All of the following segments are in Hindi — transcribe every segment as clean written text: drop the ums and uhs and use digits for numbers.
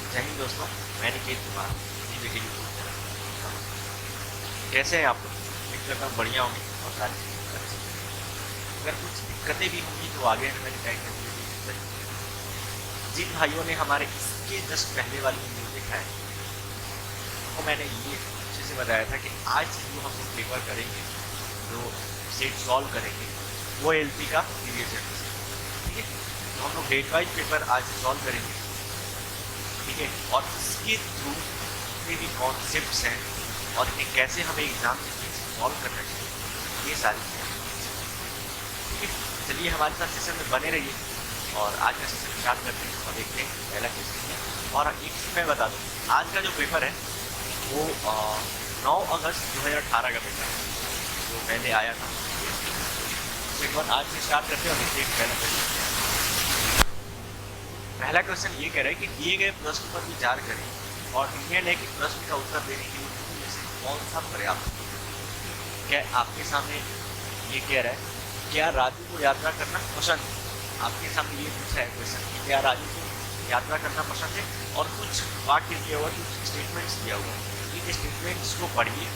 जय हिंद दोस्तों, मैं निकेत कुमार जी देखिए यूट्यूब चैनल। कैसे हैं आप लोग? उम्मीद करता हूँ बढ़िया होंगे और सारी चीज़ें अच्छी होंगी। अगर कुछ दिक्कतें भी होंगी तो आगे आने वाली टाइम में भी सही होंगी। जिन भाइयों ने हमारे इसके जस्ट पहले वाली वीडियो देखा है तो मैंने ये अच्छे से बताया था कि आज जो हम लोग पेपर करेंगे, जो सेट सॉल्व करेंगे, वो एलपी का प्रीवियस ईयर क्वेश्चन, ठीक है। तो हम लोग डेट वाइज पेपर आज सॉल्व करेंगे, ठीक है। और इसके थ्रू जितने भी कॉन्सेप्ट्स हैं और इन्हें कैसे हमें एग्जाम में सॉल्व करना चाहिए, ये सारी चीज़ें, ठीक है। चलिए हमारे साथ सेशन में बने रहिए और आज का सेशन स्टार्ट करते हैं और देखते हैं पहला क्वेश्चन है। और एक चीज़ मैं बता दूँ, आज का जो पेपर है वो 9 अगस्त 2018 का पेपर है जो पहले आया था। तो एक बार आज से स्टार्ट करते हैं और देखते हैं पहला क्वेश्चन। पहला क्वेश्चन ये कह रहा है कि दिए गए प्रश्न पर विचार करें और निर्णय लें कि प्रश्न का उत्तर देने के लिए इनमें से कौन सा पर्याप्त है। क्या आपके सामने ये कह रहा है, क्या राजू को यात्रा करना पसंद है? आपके सामने ये पूछा है क्वेश्चन कि क्या राजू को यात्रा करना पसंद है, और कुछ वाक्य दिया हुआ, कुछ स्टेटमेंट्स दिया हुआ है। इन स्टेटमेंट्स को पढ़िए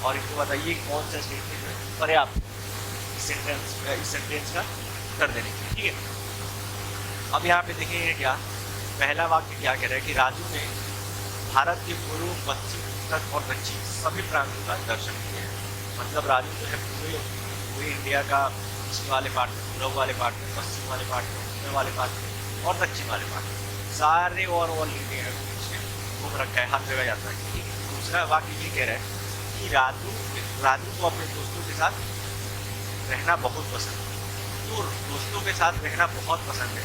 और इनको बताइए कौन सा स्टेटमेंट पर्याप्त इस सेंटेंस का उत्तर देने के लिए, ठीक है। अब यहाँ पे देखेंगे क्या पहला वाक्य क्या कह रहा है कि राजू ने भारत के पूर्व, पश्चिम, उत्तर और दक्षिण सभी प्रांतों का दर्शन किया है। मतलब राजू जो है पूरे इंडिया का ईस्ट वाले पार्ट में, पूर्व वाले पार्ट में, पश्चिम वाले पार्ट में, उत्तर वाले पार्ट में और दक्षिण वाले पार्ट में सारे और ऑल इंडिया घूम रखा है, हर जगह यात्रा की, ठीक है। दूसरा वाक्य ये कह रहा है कि राजू को अपने दोस्तों के साथ रहना बहुत पसंद है। तो दोस्तों के साथ रहना बहुत पसंद है,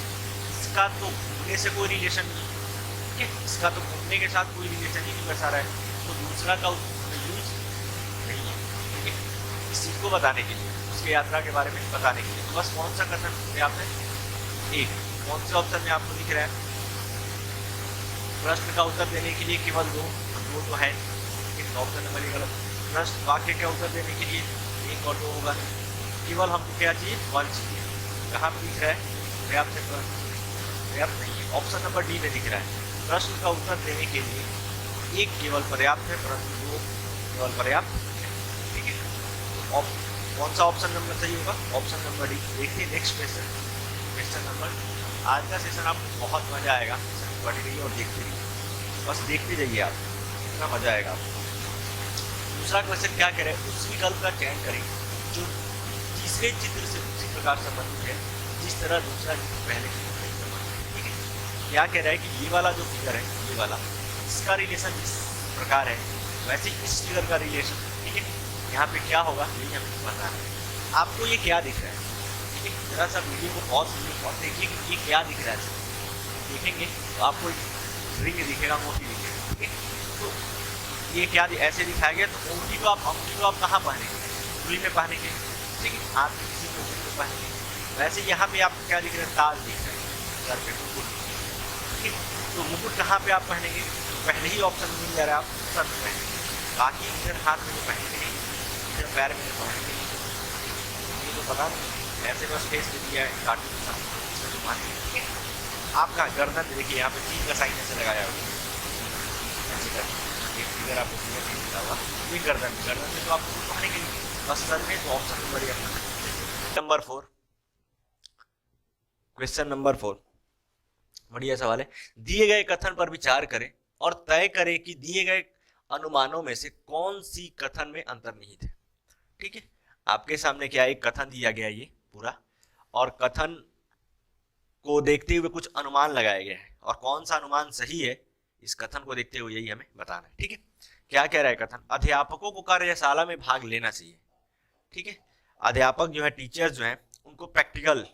इसका तो घूमने से कोई रिलेशन नहीं है, ठीक है। इसका तो घूमने के साथ कोई रिलेशन ही नहीं बचा रहा है, तो दूसरा का यूज नहीं है, ठीक है। इस चीज़ को बताने के लिए, उसकी यात्रा के बारे में बताने के लिए, तो बस कौन सा कथन पर्याप्त है? एक। कौन से ऑप्शन में आपको दिख रहा है? प्रश्न का उत्तर देने के लिए केवल दो तो है, लेकिन ऑप्शन नंबर ये गलत। प्रश्न वाक्य का उत्तर देने के लिए एक और दो होगा, केवल हमको क्या चाहिए? वन चाहिए। कहाँ पर दिख रहा है? पर्याप्त है, पर्याप्त नहीं है। ऑप्शन नंबर डी में दिख रहा है, प्रश्न का उत्तर देने के लिए एक केवल पर्याप्त है, परंतु दो केवल पर्याप्त है, ठीक है। तो कौन सा ऑप्शन नंबर सही होगा? Option number D. देखिए नेक्स्ट क्वेश्चन, क्वेश्चन नंबर। आज का सेशन आपको बहुत मजा आएगा, पढ़ रही और देखते रहिए, बस देखते जाइए आप, इतना मजा आएगा आपको। दूसरा क्वेश्चन क्या कह रहे हैं? उस विकल्प का चयन करें जो तीसरे चित्र से उसी प्रकार संबंधित है जिस तरह दूसरा चित्र पहले चित्र से संबंधित है, ठीक है। क्या कह रहा है कि ये वाला जो फिगर है, ये वाला, इसका रिलेशन जिस प्रकार है वैसे इस फिगर का रिलेशन, ठीक है। यहाँ पे क्या होगा यही हमें पता है। आपको ये क्या दिख रहा है, ठीक है। जरा सा वीडियो को पॉज कीजिए और देखिए कि ये क्या दिख रहा है। देखेंगे तो आपको रिंग दिखेगा, मोती दिखेगा, ठीक है। तो ये क्या ऐसे दिखाया गया, तो अंगूठी को आप कहाँ पहनेंगे? उंगली में पहनेंगे, ठीक है। हाथ में किसी पोजिशन में पहनेंगे। वैसे यहाँ पे आपको क्या दिख रहा है? ताज दिख रहा है सर पे, मुकुट, ठीक है। तो मुकुट कहाँ पे आप पहनेंगे? तो पहले ही ऑप्शन मिल जा रहा है, आप सर में पहनेंगे। बाकी इधर हाथ में तो पहनेंगे नहीं, इधर पैर में तो पहनेंगे नहीं, ये तो पता नहीं, ऐसे बस फेस दे दिया है कार्टून के साथ, इसमें तो पहनेंगे, ठीक है। आपका गर्दन देखिए, यहाँ पे 3 का साइन ऐसे लगाया हुआ ऐसे करके, एक फिगर आपको क्लियर नहीं दिखा हुआ, ये गर्दन में तो आपको पहनेंगे नहीं, बस सर में। तो ऑप्शन नंबर ये अपना नंबर 4, क्वेश्चन नंबर 4 बढ़िया सवाल है। दिए गए कथन पर विचार करें और तय करें कि दिए गए अनुमानों में से कौन सी कथन में अंतर्निहित है, ठीक है। आपके सामने क्या एक कथन दिया गया ये पूरा, और कथन को देखते हुए कुछ अनुमान लगाया गया है, और कौन सा अनुमान सही है इस कथन को देखते हुए यही हमें बताना है, ठीक है। क्या कह रहा है कथन? अध्यापकों को कार्यशाला में भाग लेना चाहिए, ठीक है। अध्यापक जो है, टीचर्स जो है, उनको प्रैक्टिकल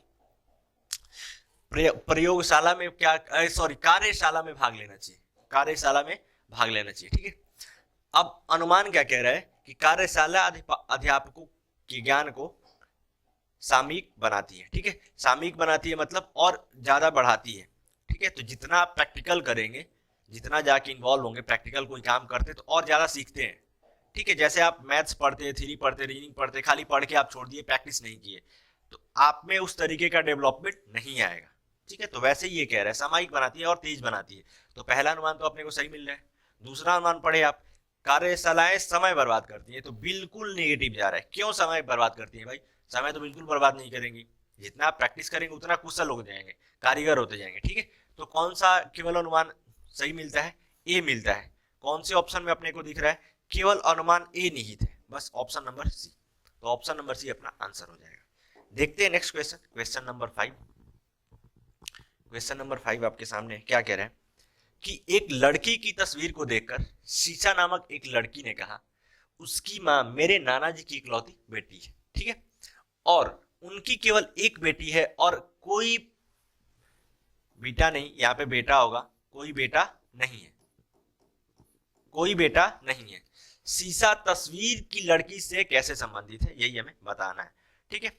प्रयोगशाला में कार्यशाला में भाग लेना चाहिए, कार्यशाला में भाग लेना चाहिए, ठीक है। अब अनुमान क्या कह रहा है कि कार्यशाला अध्यापकों के ज्ञान को सामयिक बनाती है, ठीक है। सामयिक बनाती है मतलब और ज्यादा बढ़ाती है, ठीक है। तो जितना आप प्रैक्टिकल करेंगे, जितना जाके इन्वॉल्व होंगे, प्रैक्टिकल कोई काम करते तो और ज्यादा सीखते हैं, ठीक है। जैसे आप मैथ्स पढ़ते, थ्योरी पढ़ते, रीजनिंग पढ़ते, खाली पढ़ के आप छोड़ दिए, प्रैक्टिस नहीं किए, तो आप में उस तरीके का डेवलपमेंट नहीं आएगा, ठीक है, तो वैसे ही ये कह रहा है सामयिक बनाती है और तेज बनाती है। तो पहला अनुमान तो अपने को सही मिल रहा है। दूसरा अनुमान पढ़े आप, कार्यशालाएं समय बर्बाद करती है, तो बिल्कुल नेगेटिव जा रहा है। क्यों समय बर्बाद करती है भाई? समय तो बिल्कुल बर्बाद नहीं करेंगी, जितना आप प्रैक्टिस करेंगे उतना कुशल हो जाएंगे, कारीगर होते जाएंगे। ठीक है, तो कौन सा केवल अनुमान सही मिलता है? ए मिलता है। कौन से ऑप्शन में अपने को दिख रहा है? केवल अनुमान ए निहित है, बस ऑप्शन नंबर सी। तो ऑप्शन नंबर सी अपना आंसर हो जाएगा। देखते हैं next question, question number 5। Question number 5 आपके सामने क्या कह रहे हैं कि एक लड़की की तस्वीर को देखकर शीशा नामक एक लड़की ने कहा, उसकी माँ मेरे नाना जी की इकलौती बेटी है। ठीक है, और उनकी केवल एक बेटी है और कोई बेटा नहीं, यहाँ पे बेटा होगा, कोई बेटा नहीं है, कोई बेटा नहीं है। शीशा तस्वीर की लड़की से कैसे संबंधित है, यही हमें बताना है। ठीक है,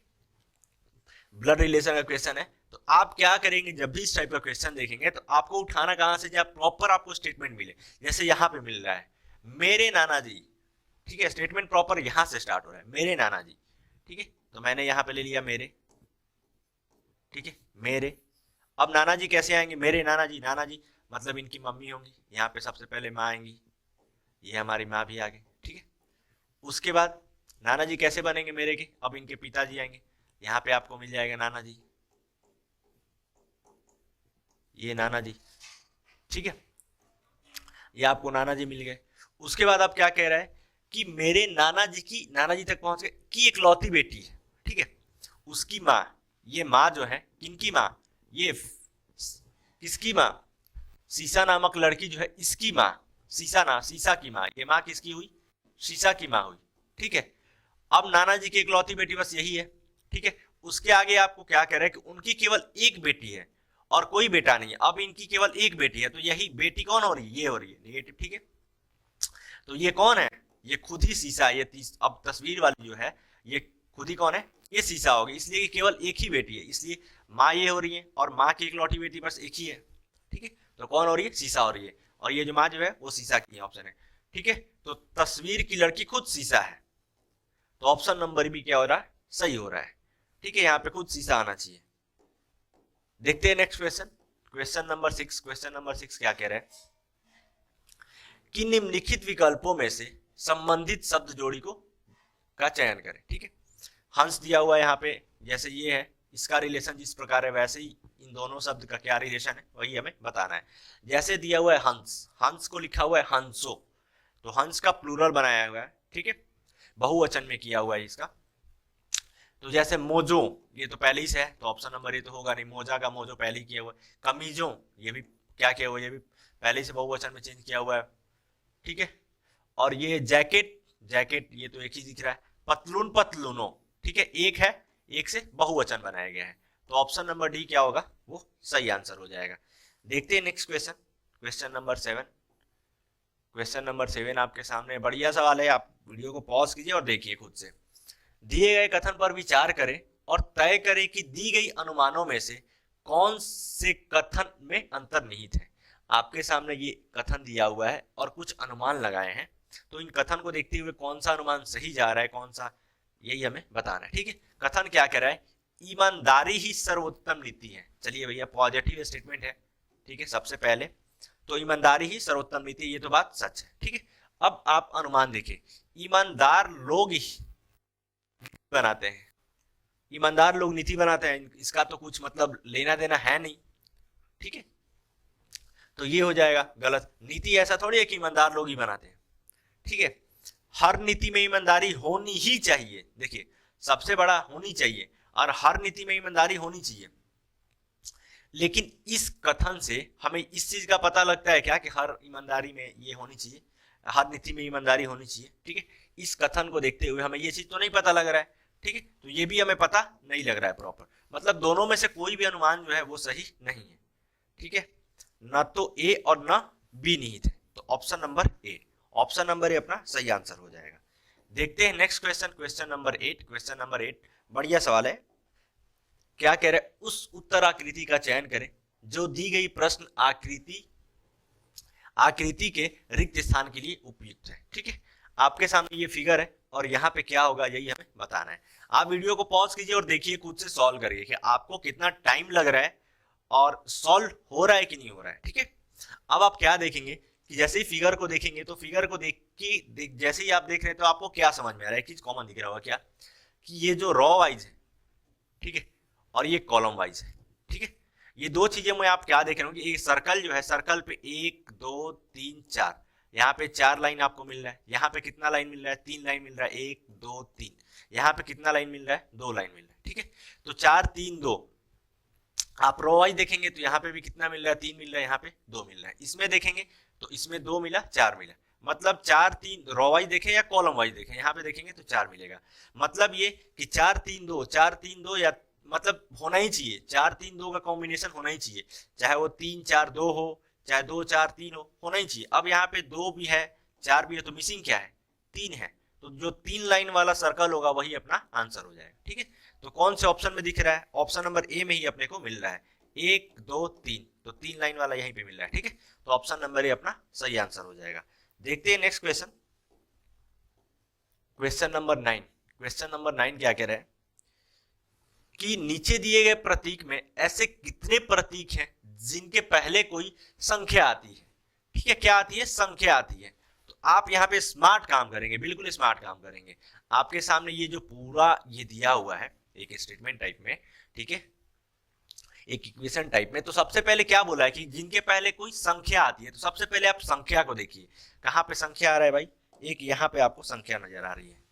ब्लड रिलेशन का क्वेश्चन है। तो आप क्या करेंगे, जब भी इस टाइप का क्वेश्चन देखेंगे तो आपको उठाना कहां से, जब प्रॉपर आपको स्टेटमेंट मिले। जैसे यहां पे मिल रहा है मेरे नाना जी, ठीक है, स्टेटमेंट प्रॉपर यहां से स्टार्ट हो रहा है, मेरे नाना जी। ठीक है, तो मैंने यहां पे ले लिया मेरे, ठीक है, मेरे। अब नाना जी कैसे आएंगे? मेरे नाना जी मतलब इनकी मम्मी होंगी, यहाँ पे सबसे पहले माँ आएंगी, ये हमारी माँ भी आ गई। ठीक है, उसके बाद नाना जी कैसे बनेंगे मेरे के? अब इनके पिताजी आएंगे, यहाँ पे आपको मिल जाएगा नाना जी, ये नाना जी। ठीक है, ये आपको नाना जी मिल गए। उसके बाद आप क्या कह रहा है कि मेरे नाना जी की, नाना जी तक पहुंच गए, की इकलौती बेटी है। ठीक है, उसकी माँ, ये माँ जो है किनकी माँ? ये किसकी माँ? शीशा नामक लड़की जो है इसकी माँ, शीशा की माँ। ये माँ किसकी हुई? शीशा की माँ हुई। ठीक है, अब नाना जी की इकलौती बेटी बस यही है। ठीक है, उसके आगे आपको क्या कह रहा है कि उनकी केवल एक बेटी है और कोई बेटा नहीं है। अब इनकी केवल एक बेटी है, तो यही बेटी कौन हो रही है? ये हो रही है नेगेटिव। ठीक है, तो ये कौन है? ये खुद ही शीशा है। ये अब तस्वीर वाली जो है ये खुद ही कौन है? ये शीशा होगी, इसलिए कि केवल एक ही बेटी है, इसलिए माँ ये हो रही है और माँ की इकलौती बेटी बस एक ही है। ठीक है, तो कौन हो रही है? शीशा हो रही है, और ये जो माँ जो है वो शीशा की ऑप्शन है। ठीक है, तो तस्वीर की लड़की खुद शीशा है, तो ऑप्शन नंबर भी क्या हो रहा है? सही हो रहा है। ठीक है, यहाँ पे खुद शीशा आना चाहिए। देखते हैं next question, question number 6। Question number 6 क्या कह रहे हैं कि निम्नलिखित विकल्पों में से संबंधित शब्द जोड़ी को का चयन करें। ठीक है, हंस दिया हुआ है यहाँ पे, जैसे ये है, इसका रिलेशन जिस प्रकार है वैसे ही इन दोनों शब्द का क्या रिलेशन है वही हमें बताना है। जैसे दिया हुआ है हंस, हंस को लिखा हुआ है हंसो, तो हंस का प्लूरल बनाया हुआ है। ठीक है, बहुवचन में किया हुआ है इसका। तो जैसे मोजो, ये तो पहले ही से है, तो ऑप्शन नंबर ये तो होगा नहीं, मोजा का मोजो पहले ही किया हुआ है। कमीजो, ये भी क्या किया हुआ है? ये भी पहले ही से बहुवचन में चेंज किया हुआ है। ठीक है, और ये जैकेट, जैकेट ये तो एक ही दिख रहा है। पतलून, पतलूनो, ठीक है, एक है, एक से बहुवचन बनाया गया है, तो ऑप्शन नंबर डी क्या होगा? वो सही आंसर हो जाएगा। देखते हैं next question, question number 7। Question number 7 आपके सामने बढ़िया सवाल है, आप वीडियो को पॉज कीजिए और देखिए खुद से। दिए गए कथन पर विचार करें और तय करें कि दी गई अनुमानों में से कौन से कथन में अंतर निहित है। आपके सामने ये कथन दिया हुआ है और कुछ अनुमान लगाए हैं, तो इन कथन को देखते हुए कौन सा अनुमान सही जा रहा है, कौन सा, यही हमें बताना है। ठीक है, कथन क्या कह रहा है? ईमानदारी ही सर्वोत्तम नीति है। चलिए भैया, पॉजिटिव स्टेटमेंट है। ठीक है, सबसे पहले तो ईमानदारी ही सर्वोत्तम नीति, ये तो बात सच है। ठीक है, अब आप अनुमान देखिए, ईमानदार लोग ही बनाते हैं, ईमानदार लोग नीति बनाते हैं, इसका तो कुछ मतलब लेना देना है नहीं। ठीक है, तो ये हो जाएगा गलत। नीति ऐसा थोड़ी है कि ईमानदार लोग ही बनाते हैं। ठीक है, हर नीति में ईमानदारी होनी ही चाहिए। देखिए, सबसे बड़ा होनी चाहिए और हर नीति में ईमानदारी होनी चाहिए, लेकिन इस कथन से हमें इस चीज का पता लगता है क्या कि हर ईमानदारी में ये होनी चाहिए, हर नीति में ईमानदारी होनी चाहिए। ठीक है, इस कथन को देखते हुए हमें ये चीज तो नहीं पता लग रहा है। ठीक है, तो ये भी हमें पता नहीं लग रहा है प्रॉपर, मतलब दोनों में से कोई भी अनुमान जो है वो सही नहीं है। ठीक है, न तो ए और न बी निहित है, तो option number A, option number A अपना सही आंसर हो जाएगा। देखते हैं next question, question number 8। Question number 8 बढ़िया सवाल है। क्या कह रहे हैं? उस उत्तर आकृति का चयन करें जो दी गई प्रश्न आकृति के रिक्त स्थान के लिए उपयुक्त है। ठीक है, आपके सामने ये फिगर है और यहाँ पे क्या होगा यही हमें बताना है। आप वीडियो को पॉज कीजिए और देखिए खुद से सॉल्व करिए कि आपको कितना टाइम लग रहा है और सॉल्व हो रहा है कि नहीं हो रहा है। ठीक है, अब आप क्या देखेंगे कि जैसे ही फिगर को देखेंगे तो फिगर को देख के जैसे ही आप देख रहे हैं तो आपको क्या समझ में आ रहा है, एक चीज कॉमन दिख रहा होगा क्या, कि ये जो रॉ वाइज है, ठीक है, और ये कॉलम वाइज है। ठीक है, ये दो चीजें में आप क्या देख रहे हो कि एक सर्कल जो है, सर्कल पे 1 2 3 4, यहाँ पे 4 लाइन आपको मिल रहा है, यहाँ पे कितना लाइन मिल रहा है, 3 लाइन मिल रहा है, 1 2 3, यहाँ पे कितना लाइन मिल रहा है, 2 लाइन मिल रहा है। ठीक है, तो 4 3 2, आप रो वाइज देखेंगे तो यहाँ पे भी कितना मिल रहा है, 3 मिल रहा है, यहाँ पे 2 मिल रहा है। इसमें देखेंगे तो इसमें 2 मिला, 4 मिला, मतलब 4 3 रो वाइज देखें या कॉलम वाइज देखें, यहाँ पे देखेंगे तो 4 मिलेगा। मतलब ये कि 4 3 2, 4 3 2 या मतलब होना ही चाहिए, 4 3 2 का कॉम्बिनेशन होना ही चाहिए, चाहे वो 3 4 2 हो, चाहे 2 4 3 हो, होना ही चाहिए। अब यहाँ पे 2 भी है, 4 भी है, तो मिसिंग क्या है, 3 है, तो जो 3 लाइन वाला सर्कल होगा वही अपना आंसर हो जाएगा। ठीक है, तो कौन से ऑप्शन में दिख रहा है, ऑप्शन नंबर ए में ही अपने को मिल रहा है, 1 2 3, तो 3 लाइन वाला यहीं पे मिल रहा है। ठीक है, तो ऑप्शन नंबर ए अपना सही आंसर हो जाएगा। देखते हैं next question, question number 9। Question number 9 क्या कह रहा है कि नीचे दिए गए प्रतीक में ऐसे कितने प्रतीक हैं जिनके पहले कोई संख्या आती है। ठीक है, क्या आती है, संख्या आती है। तो आप यहाँ पे स्मार्ट काम करेंगे, बिल्कुल स्मार्ट काम करेंगे। आपके सामने ये जो पूरा ये दिया हुआ है एक स्टेटमेंट टाइप में, ठीक है, एक इक्वेशन टाइप में, तो सबसे पहले क्या बोला है कि जिनके पहले कोई संख्या आती है, तो सबसे पहले आप संख्या को देखिए, कहाँ पे संख्या आ रहा है भाई, एक यहाँ पे आपको संख्या नजर आ रही है,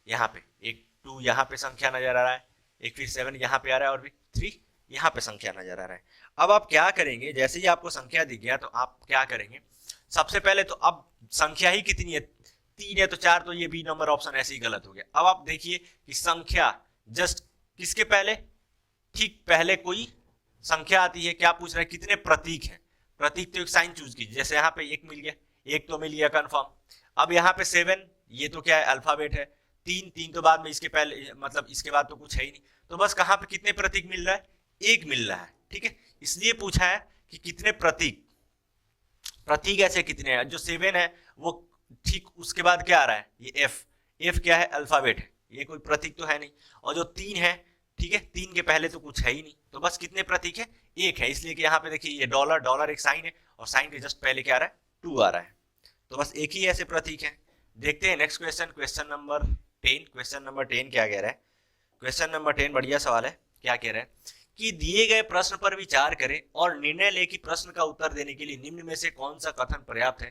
यहाँ पे एक 2 यहाँ पे संख्या नजर आ रहा है, एक फिर 7 यहाँ पे आ रहा है, और भी 3 यहाँ पे संख्या नजर आ रहा है। अब आप क्या करेंगे, जैसे ही आपको संख्या दिख गया तो आप क्या करेंगे, सबसे पहले तो अब संख्या ही कितनी है, 3 है, तो 4, तो ये बी नंबर ऑप्शन ऐसे ही गलत हो गया। अब आप देखिए कि संख्या जस्ट किसके पहले, ठीक पहले कोई संख्या आती है, क्या पूछ रहा है, कितने प्रतीक हैं, प्रतीक तो एक साइन चूज कीजिए, जैसे यहाँ पे 1 मिल गया, 1 तो मिल गया कंफर्म। अब यहाँ पे 7, ये तो क्या है, अल्फाबेट है, 3 तो बाद में, इसके पहले मतलब इसके बाद तो कुछ है ही नहीं, तो बस कहाँ पे कितने प्रतीक मिल रहा है, 1 मिल रहा है। ठीक है, इसलिए पूछा है कि कितने प्रतीक, प्रतीक ऐसे कितने हैं, जो 7 है वो ठीक उसके बाद क्या आ रहा है, ये एफ क्या है, अल्फाबेट है, ये कोई प्रतीक तो है नहीं, और जो 3 है, ठीक है, 3 के पहले तो कुछ है ही नहीं, तो बस कितने प्रतीक है, 1 है, इसलिए कि यहाँ पे देखिए ये डॉलर एक साइन है, और साइन के जस्ट पहले क्या आ रहा है, 2 आ रहा है, तो बस एक ही ऐसे प्रतीक है। देखते हैं next question, question number 10। Question number 10 क्या कह रहा है, क्वेश्चन नंबर 10 बढ़िया सवाल है, क्या कह रहा है कि दिए गए प्रश्न पर विचार करें और निर्णय लें कि प्रश्न का उत्तर देने के लिए निम्न में से कौन सा कथन पर्याप्त है।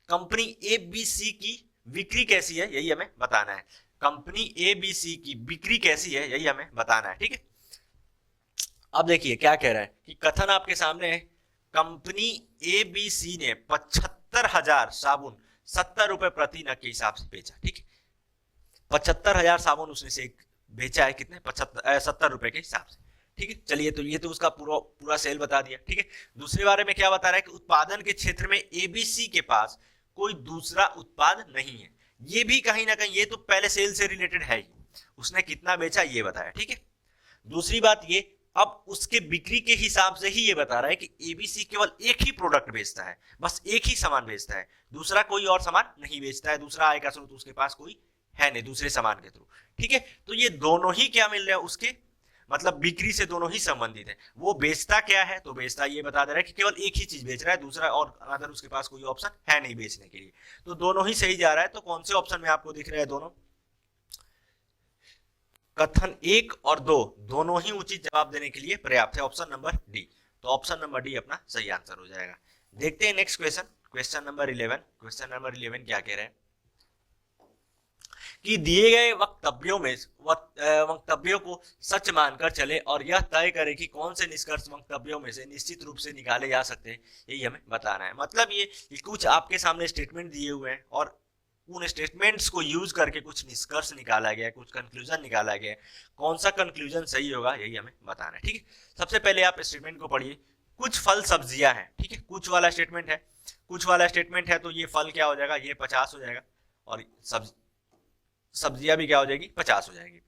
कंपनी ABC की बिक्री कैसी है, यही हमें बताना है, कंपनी ABC की बिक्री कैसी है, यही हमें बताना है। ठीक है, अब देखिए क्या कह रहा है कि कथन आपके सामने है, कंपनी ABC ने 75,000 साबुन 70 रुपए प्रति नग के हिसाब से बेचा। ठीक है, 75,000 साबुन उसने से बेचा है, कितने, 70 रुपए के हिसाब से। ठीक है, चलिए, तो ये तो उसका पूरा सेल बता दिया। ठीक है, दूसरे बारे में क्या बता रहा है कि उत्पादन के क्षेत्र में ABC के पास कोई दूसरा उत्पाद नहीं है, ये भी कहीं ना कहीं, ये तो पहले सेल से रिलेटेड है ही, उसने कितना बेचा ये बताया। ठीक है, दूसरी बात ये, अब उसके बिक्री के हिसाब से ही ये बता रहा है कि ABC केवल एक ही प्रोडक्ट बेचता है, बस एक ही सामान बेचता है, दूसरा कोई और सामान नहीं बेचता है, दूसरा आय का स्रोत उसके पास कोई है नहीं दूसरे सामान के थ्रू। ठीक है, तो ये दोनों ही क्या मिल रहा है उसके, मतलब बिक्री से दोनों ही संबंधित है। वो बेचता क्या है, तो बेचता ये बता दे रहा है कि केवल एक ही चीज बेच रहा है, दूसरा और अदर उसके पास कोई ऑप्शन है नहीं बेचने के लिए, तो दोनों ही सही जा रहा है। तो कौन से ऑप्शन में आपको दिख रहा है, दोनों, कथन 1 और 2 दोनों ही उचित जवाब देने के लिए पर्याप्त है, ऑप्शन नंबर डी, तो ऑप्शन नंबर डी अपना सही आंसर हो जाएगा। देखते हैं next question, question number 11। Question number 11 क्या कह रहे हैं कि दिए गए वक्तव्यों को सच मानकर चले और यह तय करे कि कौन से निष्कर्ष वक्तव्यों में से निश्चित रूप से निकाले जा सकते हैं, यही हमें बताना है। मतलब ये कुछ आपके सामने स्टेटमेंट दिए हुए हैं और उन स्टेटमेंट्स को यूज करके कुछ निष्कर्ष निकाला गया, कुछ कंक्लूजन निकाला गया, कौन सा कंक्लूजन सही होगा यही हमें बताना है। ठीक है, सबसे पहले आप स्टेटमेंट को पढ़िए, कुछ फल सब्जियां हैं। ठीक है, कुछ वाला स्टेटमेंट है, कुछ वाला स्टेटमेंट है, तो ये फल क्या हो जाएगा, ये 50 हो जाएगा, और सब्जियां भी क्या हो जाएगी, 50 हो जाएगी,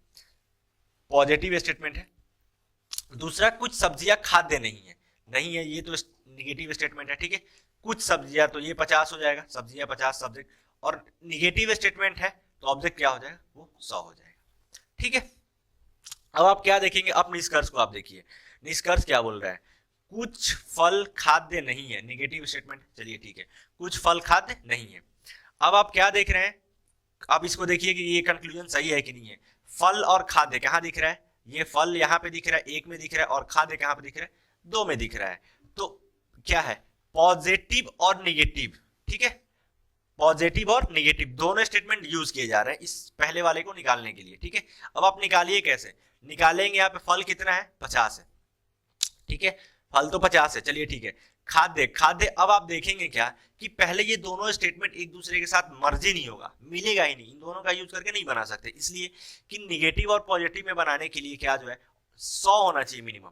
पॉजिटिव स्टेटमेंट है। दूसरा, कुछ सब्जियां खाद्य नहीं है, ये तो निगेटिव स्टेटमेंट है। ठीक है, कुछ सब्जियां, तो ये 50 हो जाएगा, सब्जियां 50 सब्जेक्ट, और निगेटिव स्टेटमेंट है तो ऑब्जेक्ट क्या हो जाएगा, वो 100 हो जाएगा। ठीक है, अब आप क्या देखेंगे, अब निष्कर्ष को आप देखिए, निष्कर्ष क्या बोल रहा है, कुछ फल खाद्य नहीं है, नेगेटिव स्टेटमेंट। चलिए ठीक है, कुछ फल खाद्य नहीं है। अब आप क्या देख रहे हैं, अब इसको देखिए कि ये कंक्लूजन सही है कि नहीं है। फल और खाद्य कहाँ दिख रहा है, ये फल यहाँ पे दिख रहा है, एक में दिख रहा है, और खाद्य कहाँ पे दिख रहा है, दो में दिख रहा है। तो क्या है, पॉजिटिव और निगेटिव, ठीक है, पॉजिटिव और निगेटिव दोनों स्टेटमेंट यूज किए जा रहे हैं इस पहले वाले को निकालने के लिए, ठीक है। अब आप निकालिए, कैसे निकालेंगे, यहाँ पे फल कितना है, 50 है, ठीक है, फल तो 50 है। चलिए ठीक है, खाद्य, खाद्य अब आप देखेंगे क्या कि पहले ये दोनों स्टेटमेंट एक दूसरे के साथ मर्ज ही नहीं होगा, मिलेगा ही नहीं, इन दोनों का यूज करके नहीं बना सकते, इसलिए कि निगेटिव और पॉजिटिव में बनाने के लिए क्या जो है 100 होना चाहिए मिनिमम,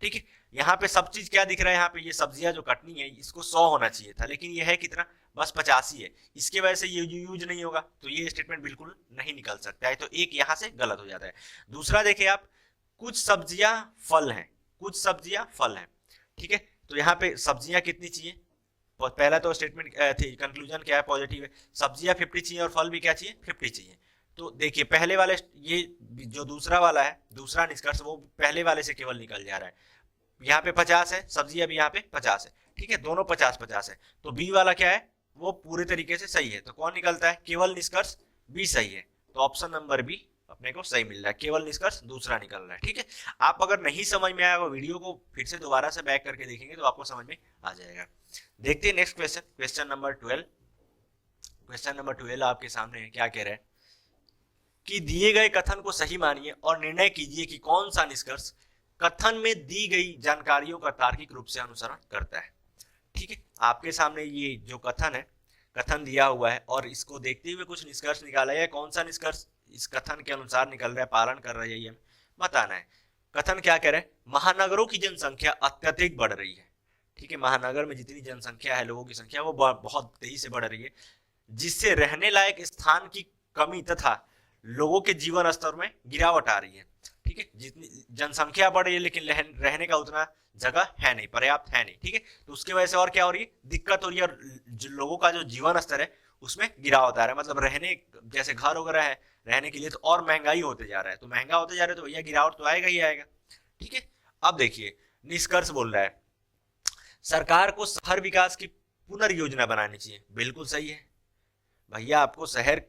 ठीक है। यहाँ पे सब चीज क्या दिख रहा है, यहाँ पे ये सब्जियां जो कटनी है इसको 100 होना चाहिए था, लेकिन ये है कितना, बस 85 है, इसके वजह से ये यूज नहीं होगा, तो ये स्टेटमेंट बिल्कुल नहीं निकल सकता है, तो एक यहाँ से गलत हो जाता है। दूसरा देखिए आप, कुछ सब्जियां फल हैं, कुछ सब्जियां फल हैं, ठीक है, तो यहाँ पे सब्जियां कितनी चाहिए, पहला तो स्टेटमेंट थी, कंक्लूजन क्या है, पॉजिटिव है, सब्जियां 50 चाहिए और फल भी क्या चाहिए, 50 चाहिए। तो देखिए पहले वाले, ये जो दूसरा वाला है, दूसरा निष्कर्ष वो पहले वाले से केवल निकल जा रहा है, यहाँ पे 50 है, सब्जियां भी यहाँ पे 50 है, ठीक है, दोनों 50-50 है, तो बी वाला क्या है, वो पूरे तरीके से सही है, तो कौन निकलता है, केवल निष्कर्ष बी सही है, तो ऑप्शन नंबर बी अपने को सही मिल रहा है, केवल निष्कर्ष दूसरा निकल रहा है, ठीक है। आप अगर नहीं समझ में आया वो वीडियो को फिर से दोबारा से बैक करके देखेंगे तो आपको समझ में आ जाएगा। देखते हैं next question, question number 12। Question number 12 आपके सामने है, क्या कह रहा है कि दिए गए कथन को सही मानिए और निर्णय कीजिए कि कौन सा निष्कर्ष कथन में दी गई जानकारियों का तार्किक रूप से अनुसरण करता है, ठीक है। आपके सामने ये जो कथन है, कथन दिया हुआ है और इसको देखते हुए कुछ निष्कर्ष निकाला है, कौन सा निष्कर्ष इस कथन के अनुसार निकल रहा है, पालन कर रहा है, ये हमें बताना है। कथन क्या कह रहा है, महानगरों की जनसंख्या अत्यधिक बढ़ रही है, ठीक है, महानगर में जितनी जनसंख्या है, लोगों की संख्या वो बहुत तेजी से बढ़ रही है, जिससे रहने लायक स्थान की कमी तथा लोगों के जीवन स्तर में गिरावट आ रही है, ठीक है, जितनी जनसंख्या बढ़ रही है लेकिन रहने का उतना जगह है नहीं, पर्याप्त है नहीं, ठीक है, तो उसकी वजह से और क्या हो रही है, दिक्कत हो रही है, और लोगों का जो जीवन स्तर है उसमें गिरावट आ रहा है, मतलब रहने, जैसे घर वगैरह है रहने के लिए, तो और महंगाई होते जा रहा है, तो महंगा होते जा रहा है तो भैया गिरावट तो आएगा ही आएगा, ठीक है। अब देखिए निष्कर्ष बोल रहा है, सरकार को शहर विकास की पुनर्योजना बनानी चाहिए, बिल्कुल सही है भैया, आपको शहर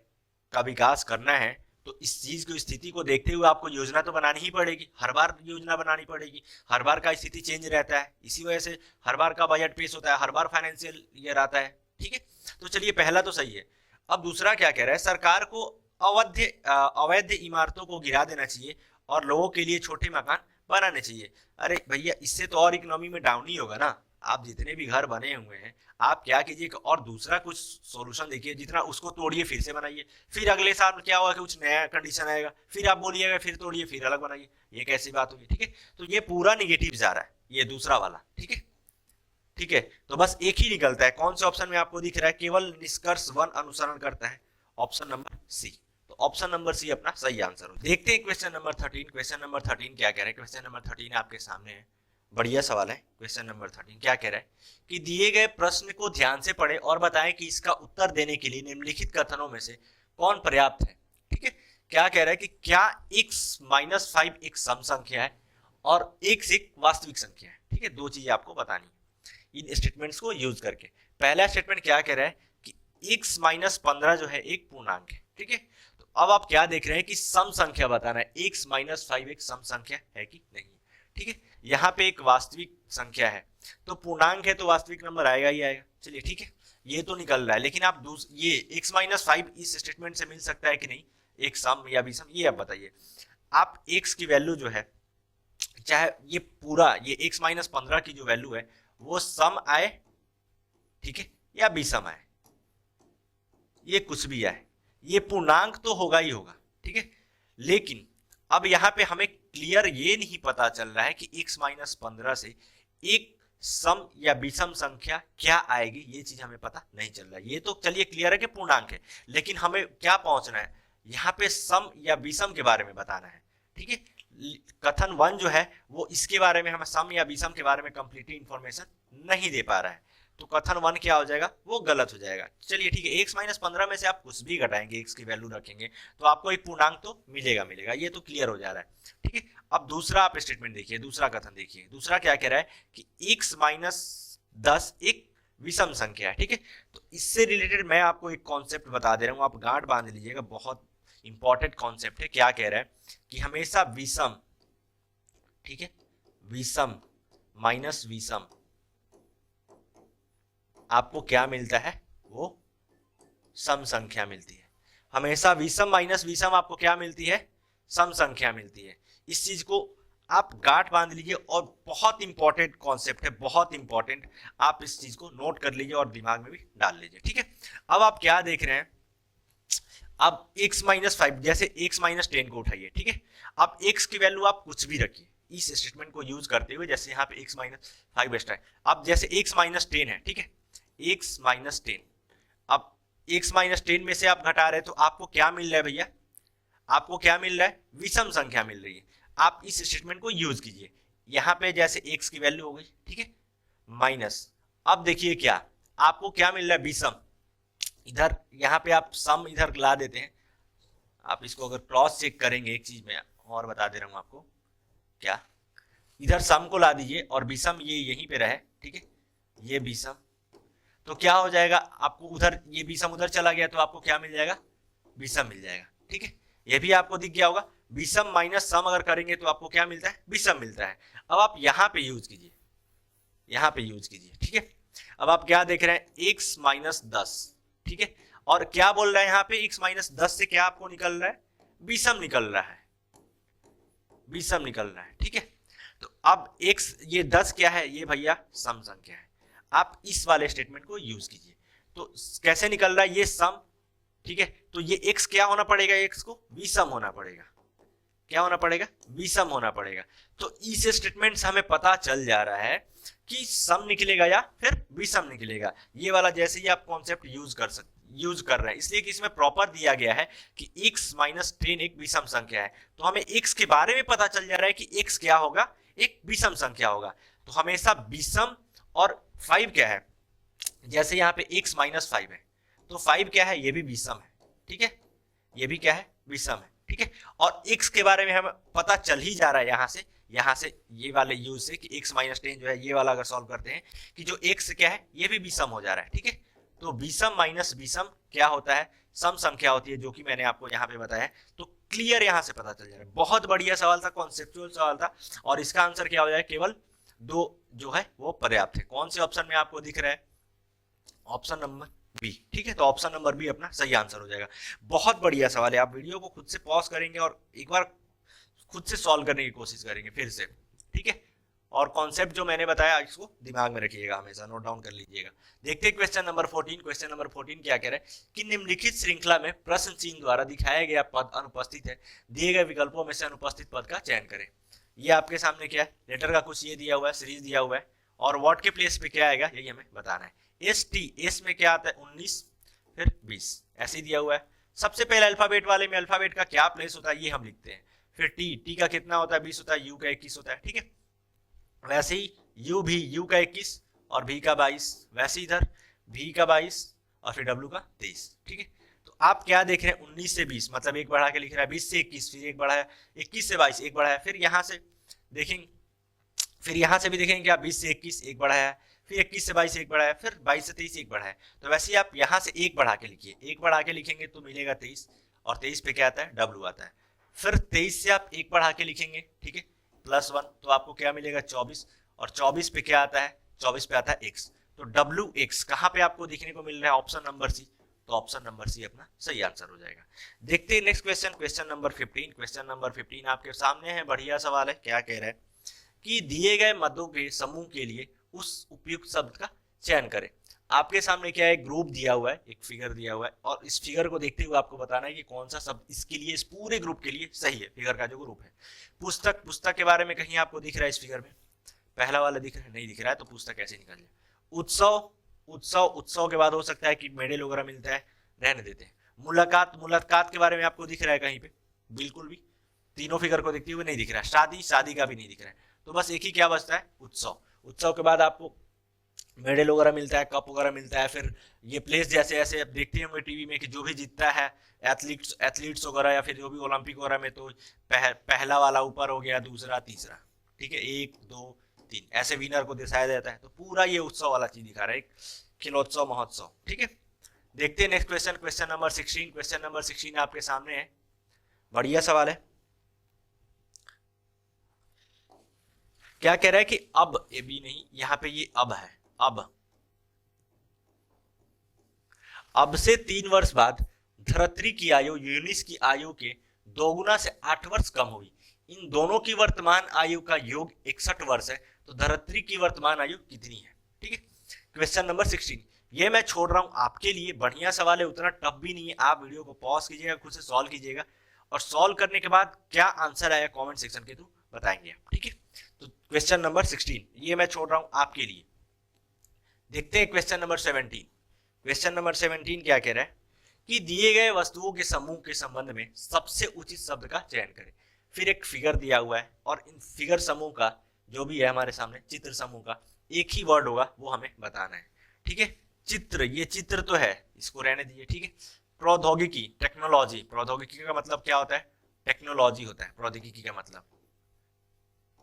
का विकास करना है तो इस चीज की स्थिति को देखते हुए आपको योजना तो बनानी ही पड़ेगी, हर बार योजना बनानी पड़ेगी, हर बार का स्थिति चेंज रहता है, इसी वजह से हर बार का बजट पेश होता है, हर बार फाइनेंशियल ईयर आता है, ठीक है। तो चलिए पहला तो सही है। अब दूसरा क्या कह रहा है, सरकार को अवैध इमारतों को गिरा देना चाहिए और लोगों के लिए छोटे मकान बनाने चाहिए। अरे भैया इससे तो और इकोनॉमी में डाउन ही होगा ना, आप जितने भी घर बने हुए हैं आप क्या कीजिए और दूसरा कुछ सॉल्यूशन देखिए, जितना उसको तोड़िए फिर से बनाइए, फिर अगले साल क्या होगा कि कुछ नया कंडीशन आएगा, फिर आप बोलिएगा फिर तोड़िए फिर अलग बनाइए, ये कैसी बात होगी, ठीक है। तो ये पूरा निगेटिव जा रहा है, ये दूसरा वाला, ठीक है, ठीक है। तो बस एक ही निकलता है, कौन से ऑप्शन में आपको दिख रहा है, केवल निष्कर्ष 1 अनुसरण करता है, ऑप्शन नंबर सी, तो ऑप्शन नंबर सी अपना सही आंसर हो। देखते हैं क्वेश्चन नंबर 13। क्वेश्चन नंबर 13 क्या कह रहा है, क्वेश्चन नंबर 13 आपके सामने है, बढ़िया सवाल है। क्वेश्चन नंबर 13 क्या कह रहा है कि दिए गए प्रश्न को ध्यान से पढ़ें और बताएं कि इसका उत्तर देने के लिए निम्नलिखित कथनों में से कौन पर्याप्त है, ठीक है। क्या कह रहा है कि क्या x-5 एक सम संख्या है और x एक वास्तविक संख्या है, ठीक है, दो चीजें आपको बतानी है इन स्टेटमेंट्स को यूज करके। पहला स्टेटमेंट क्या कह रहा है कि x-15 जो है एक पूर्णांक है, ठीक है। तो अब आप क्या देख रहे हैं कि सम संख्या बताना है, x-5 एक सम संख्या है कि नहीं, ठीक है। यहाँ पे एक वास्तविक संख्या है तो पूर्णांक है तो वास्तविक नंबर आएगा ही आएगा, चलिए ठीक है, ये तो निकल रहा है। लेकिन आप ये x-5 इस स्टेटमेंट से मिल सकता है कि नहीं, एक सम या विषम, ये आप बताइए। आप x की वैल्यू जो है, चाहे ये पूरा ये x-15 की जो वैल्यू है वो सम आए, ठीक है, या विषम आए, ये कुछ भी आए, ये पूर्णांक तो होगा ही होगा, ठीक है। लेकिन अब यहाँ पे हमें क्लियर ये नहीं पता चल रहा है कि x-15 से एक सम या विषम संख्या क्या आएगी, ये चीज हमें पता नहीं चल रहा है। ये तो चलिए क्लियर है कि पूर्णांक है, लेकिन हमें क्या पहुंचना है, यहाँ पे सम या विषम के बारे में बताना है, ठीक है। कथन 1 जो है वो इसके बारे में, हमें सम या विषम के बारे में कंप्लीटली इंफॉर्मेशन नहीं दे पा रहा है, तो कथन 1 क्या हो जाएगा, वो गलत हो जाएगा। चलिए ठीक है, x माइनस 15 में से आप कुछ भी घटाएंगे, x की वैल्यू रखेंगे तो आपको एक पूर्णांक तो मिलेगा, ये तो क्लियर हो जा रहा है। ठीक है, अब दूसरा आप स्टेटमेंट देखिए, दूसरा कथन देखिए, दूसरा क्या कह रहा है कि x माइनस 10 एक विषम संख्या है। ठीक है, तो इससे रिलेटेड मैं आपको एक कॉन्सेप्ट बता दे रहा हूं, आप गांठ बांध लीजिएगा, बहुत इंपॉर्टेंट कॉन्सेप्ट है। क्या कह रहा है कि हमेशा विषम, ठीक है, विषम माइनस विषम आपको क्या मिलता है, वो सम संख्या मिलती है। हमेशा विषम माइनस विषम आपको क्या मिलती है, सम संख्या मिलती है। इस चीज को आप गांठ बांध लीजिए और बहुत इंपॉर्टेंट कॉन्सेप्ट है, बहुत इंपॉर्टेंट, आप इस चीज को नोट कर लीजिए और दिमाग में भी डाल लीजिए। ठीक है, अब आप क्या देख रहे हैं, अब x माइनस 5, जैसे x माइनस 10 को उठाइए। ठीक है, अब x की वैल्यू आप कुछ भी रखिए इस स्टेटमेंट को यूज करते हुए, जैसे यहाँ पे x माइनस 5 एक्स्ट्रा है। अब जैसे x माइनस 10 है, ठीक है, x माइनस 10, अब x माइनस 10 में से आप घटा रहे हैं तो आपको क्या मिल रहा है भैया, आपको क्या मिल रहा है, विषम संख्या मिल रही है। आप इस स्टेटमेंट को यूज कीजिए, यहाँ पे जैसे x की वैल्यू हो गई, ठीक है, माइनस, अब देखिए क्या आपको क्या मिल रहा है, विषम। इधर यहाँ पे आप सम इधर ला देते हैं, आप इसको अगर क्रॉस चेक करेंगे, एक चीज में और बता दे रहा हूं आपको, क्या इधर सम को ला दीजिए और विषम ये यहीं पे रहे, ठीक है, ये विषम, तो क्या हो जाएगा आपको, उधर ये विषम उधर चला गया तो आपको क्या मिल जाएगा, विषम मिल जाएगा। ठीक है, ये भी आपको दिख गया होगा, विषम माइनस सम अगर करेंगे तो आपको क्या मिलता है, विषम मिलता है। अब आप यहाँ पे यूज कीजिए, यहाँ पे यूज कीजिए। ठीक है, अब आप क्या देख रहे हैं, x माइनस 10, ठीक है, और क्या बोल रहा है यहाँ पे, x माइनस 10 से क्या आपको निकल रहा है, विषम निकल रहा है, विषम निकल रहा है। ठीक है, तो अब x, ये 10 क्या है, ये भैया सम संख्या है। आप इस वाले स्टेटमेंट को यूज कीजिए, तो कैसे निकल रहा है, ये सम, ठीक है, तो ये x क्या होना पड़ेगा, x को विषम होना पड़ेगा, क्या होना पड़ेगा, विषम होना पड़ेगा। तो इस स्टेटमेंट से हमें पता चल जा रहा है कि सम निकलेगा या फिर विषम निकलेगा। ये वाला जैसे ही आप कॉन्सेप्ट यूज कर रहे हैं, इसलिए कि इसमें प्रॉपर दिया गया है कि x माइनस 10 एक विषम संख्या है, तो हमें x के बारे में पता चल जा रहा है कि x क्या होगा, एक विषम संख्या होगा। तो हमेशा विषम, और 5 क्या है, जैसे यहाँ पे x माइनस 5 है तो 5 क्या है, ये भी विषम है। ठीक है, ये भी क्या है, विषम है। ठीक है, और x के बारे में हमें पता चल ही जा रहा है यहाँ से ये वाले यूज से कि x माइनस 10 जो है, ये वाला अगर सॉल्व करते हैं कि जो x क्या है, ये भी विषम हो जा रहा है। ठीक है, तो विषम माइनस विषम क्या होता है, सम संख्या होती है, जो कि मैंने आपको यहाँ पे बताया है। तो क्लियर यहाँ से पता चल जा रहा है। बहुत बढ़िया सवाल था, कॉन्सेप्चुअल सवाल था, और इसका आंसर क्या हो जाए, केवल 2 जो है वो पर्याप्त है। कौन से ऑप्शन में आपको दिख रहा है, ऑप्शन नंबर बी। ठीक है, तो ऑप्शन नंबर बी अपना सही आंसर हो जाएगा। बहुत बढ़िया सवाल है, आप वीडियो को खुद से पॉज करेंगे और एक बार खुद से सॉल्व करने की कोशिश करेंगे फिर से। ठीक है, और कॉन्सेप्ट जो मैंने बताया इसको दिमाग में रखिएगा, हमेशा नोट डाउन कर लीजिएगा। देखते हैं क्वेश्चन नंबर 14। क्वेश्चन नंबर 14 क्या कह रहा है कि निम्नलिखित श्रृंखला में प्रश्न चिन्ह द्वारा दिखाया गया पद अनुपस्थित है, दिए गए विकल्पों में से अनुपस्थित पद का चयन करें। ये आपके सामने क्या है, लेटर का कुछ ये दिया हुआ है, सीरीज दिया हुआ है, और व्हाट के प्लेस पे क्या आएगा यही हमें बताना है। एस में क्या आता है, 19 फिर 20 ऐसे ही दिया हुआ है। सबसे पहले अल्फाबेट वाले में अल्फाबेट का क्या प्लेस होता है ये हम लिखते हैं, फिर टी का कितना होता है, 20 होता है, यू का 21 होता है। ठीक है, वैसे ही यू का 21 और भी का 22, वैसे इधर भी का 22 और फिर डब्ल्यू का 23। ठीक है, तो आप क्या देख रहे हैं, 19 से 20 मतलब एक बढ़ा के लिख रहा है, 20 से 21 फिर एक बढ़ाया, 21 से 22 एक बढ़ाया, फिर यहाँ से देखेंगे, फिर यहाँ से भी देखेंगे क्या, 20 से 21 एक बढ़ाया, फिर 21 से 22 एक बढ़ाया, फिर 22 से 23 एक बढ़ाया। तो वैसे ही आप यहाँ से एक बढ़ा के लिखिए, एक बढ़ा के लिखेंगे तो मिलेगा 23, और 23 पे क्या आता है, डब्ल्यू आता है। फिर 23 से आप एक बढ़ा के लिखेंगे, ठीक है, +1 तो आपको क्या मिलेगा, 24, और 24 पे क्या आता है, 24 पे आता है x। तो डब्ल्यू एक्स कहाँ पे आपको देखने को मिल रहा है, ऑप्शन नंबर सी। तो ऑप्शन नंबर सी अपना सही आंसर हो जाएगा। देखते हैं next question, question number 15। Question number 15 आपके सामने है, बढ़िया सवाल है। क्या कह रहा है कि दिए गए मदों के समूह के लिए उस उपयुक्त शब्द का चयन करें। आपके सामने क्या है, ग्रुप दिया हुआ है, एक फिगर दिया हुआ है, और इस फिगर को देखते हुए आपको बताना है कि कौन सा शब्द इसके लिए, इस पूरे ग्रुप के लिए सही है। फिगर का जो ग्रुप है, पुस्तक के बारे में कहीं आपको दिख रहा है, इस फिगर में पहला वाला दिख रहा है, नहीं दिख रहा है, तो पुस्तक कैसे निकल जाए। उत्सव के बाद हो सकता है कि मेडल वगैरह मिलता है, रहने देते हैं। मुलाकात के बारे में आपको दिख रहा है कहीं पे, बिल्कुल भी तीनों फिगर को देखते हुए नहीं दिख रहा है। शादी का भी नहीं दिख रहा है, तो बस एक ही क्या बचता है, उत्सव के बाद आपको मेडल वगैरह मिलता है, कप वगैरह मिलता है। फिर ये प्लेस जैसे ऐसे आप देखते होंगे टीवी में कि जो भी जीतता है एथलीट्स वगैरह या फिर जो भी ओलंपिक वगैरह में, तो पहला वाला ऊपर हो गया, दूसरा तीसरा, ठीक है, एक दो तीन, ऐसे विनर को दिखाया जाता है। तो पूरा ये उत्सव वाला चीज दिखा रहा है, एक खिलोत्सव महोत्सव, ठीक है। देखते हैं next question, question number 16। Question number 16 आपके सामने है, बढ़िया सवाल है। क्या कह रहा है कि अब, ए बी नहीं, यहां पे ये अब है, अब से 3 वर्ष बाद धरित्री की आयु यूनिस की आयु के 2 गुना से 8 वर्ष कम हुई। इन दोनों की वर्तमान आयु का योग 61 वर्ष है, तो धरित्री की वर्तमान आयु कितनी है, ठीक है। क्वेश्चन नंबर 16 ये मैं छोड़ रहा हूं आपके लिए, बढ़िया सवाल है, उतना टफ भी नहीं है। आप वीडियो को पॉज कीजिएगा, खुद से सॉल्व कीजिएगा, और सॉल्व करने के बाद क्या आंसर आया कमेंट सेक्शन के थ्रू बताएंगे आप, ठीक है। तो क्वेश्चन नंबर 16 ये मैं छोड़ रहा हूं आपके लिए। देखते हैं क्वेश्चन नंबर 17। क्वेश्चन नंबर 17 क्या कह रहा है कि दिए गए वस्तुओं के समूह के संबंध में सबसे उचित शब्द का चयन करें। फिर एक फिगर दिया हुआ है, और इन फिगर समूह का जो भी है हमारे सामने चित्र समूह का एक ही वर्ड होगा, वो हमें बताना है, ठीक है। चित्र, ये चित्र तो है, इसको रहने दीजिए, ठीक है। प्रौद्योगिकी, टेक्नोलॉजी, प्रौद्योगिकी का मतलब क्या होता है, टेक्नोलॉजी होता है प्रौद्योगिकी का मतलब,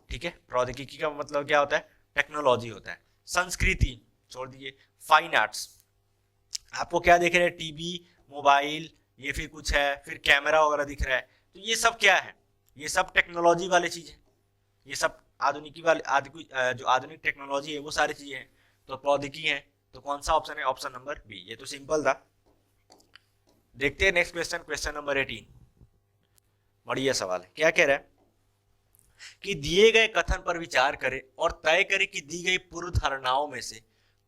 ठीक है। प्रौद्योगिकी का मतलब क्या होता है, टेक्नोलॉजी होता है। संस्कृति छोड़ दीजिए। फाइन आर्ट्स, आपको क्या दिख रहा है, टीवी, मोबाइल, ये फिर कुछ है, फिर कैमरा वगैरह दिख रहा है, तो ये सब क्या है, ये सब टेक्नोलॉजी वाले चीज है, ये सब आधुनिकी वाले जो आधुनिक टेक्नोलॉजी है वो सारी चीजें हैं, तो प्रौद्योगिकी है। तो कौन सा ऑप्शन है, ऑप्शन नंबर बी, ये तो सिंपल था। देखते हैं नेक्स्ट क्वेश्चन, क्वेश्चन नंबर 18, बढ़िया सवाल है। क्या कह रहा है कि दिए गए कथन पर विचार करें और तय करें कि दी गई पूर्व धारणाओं में से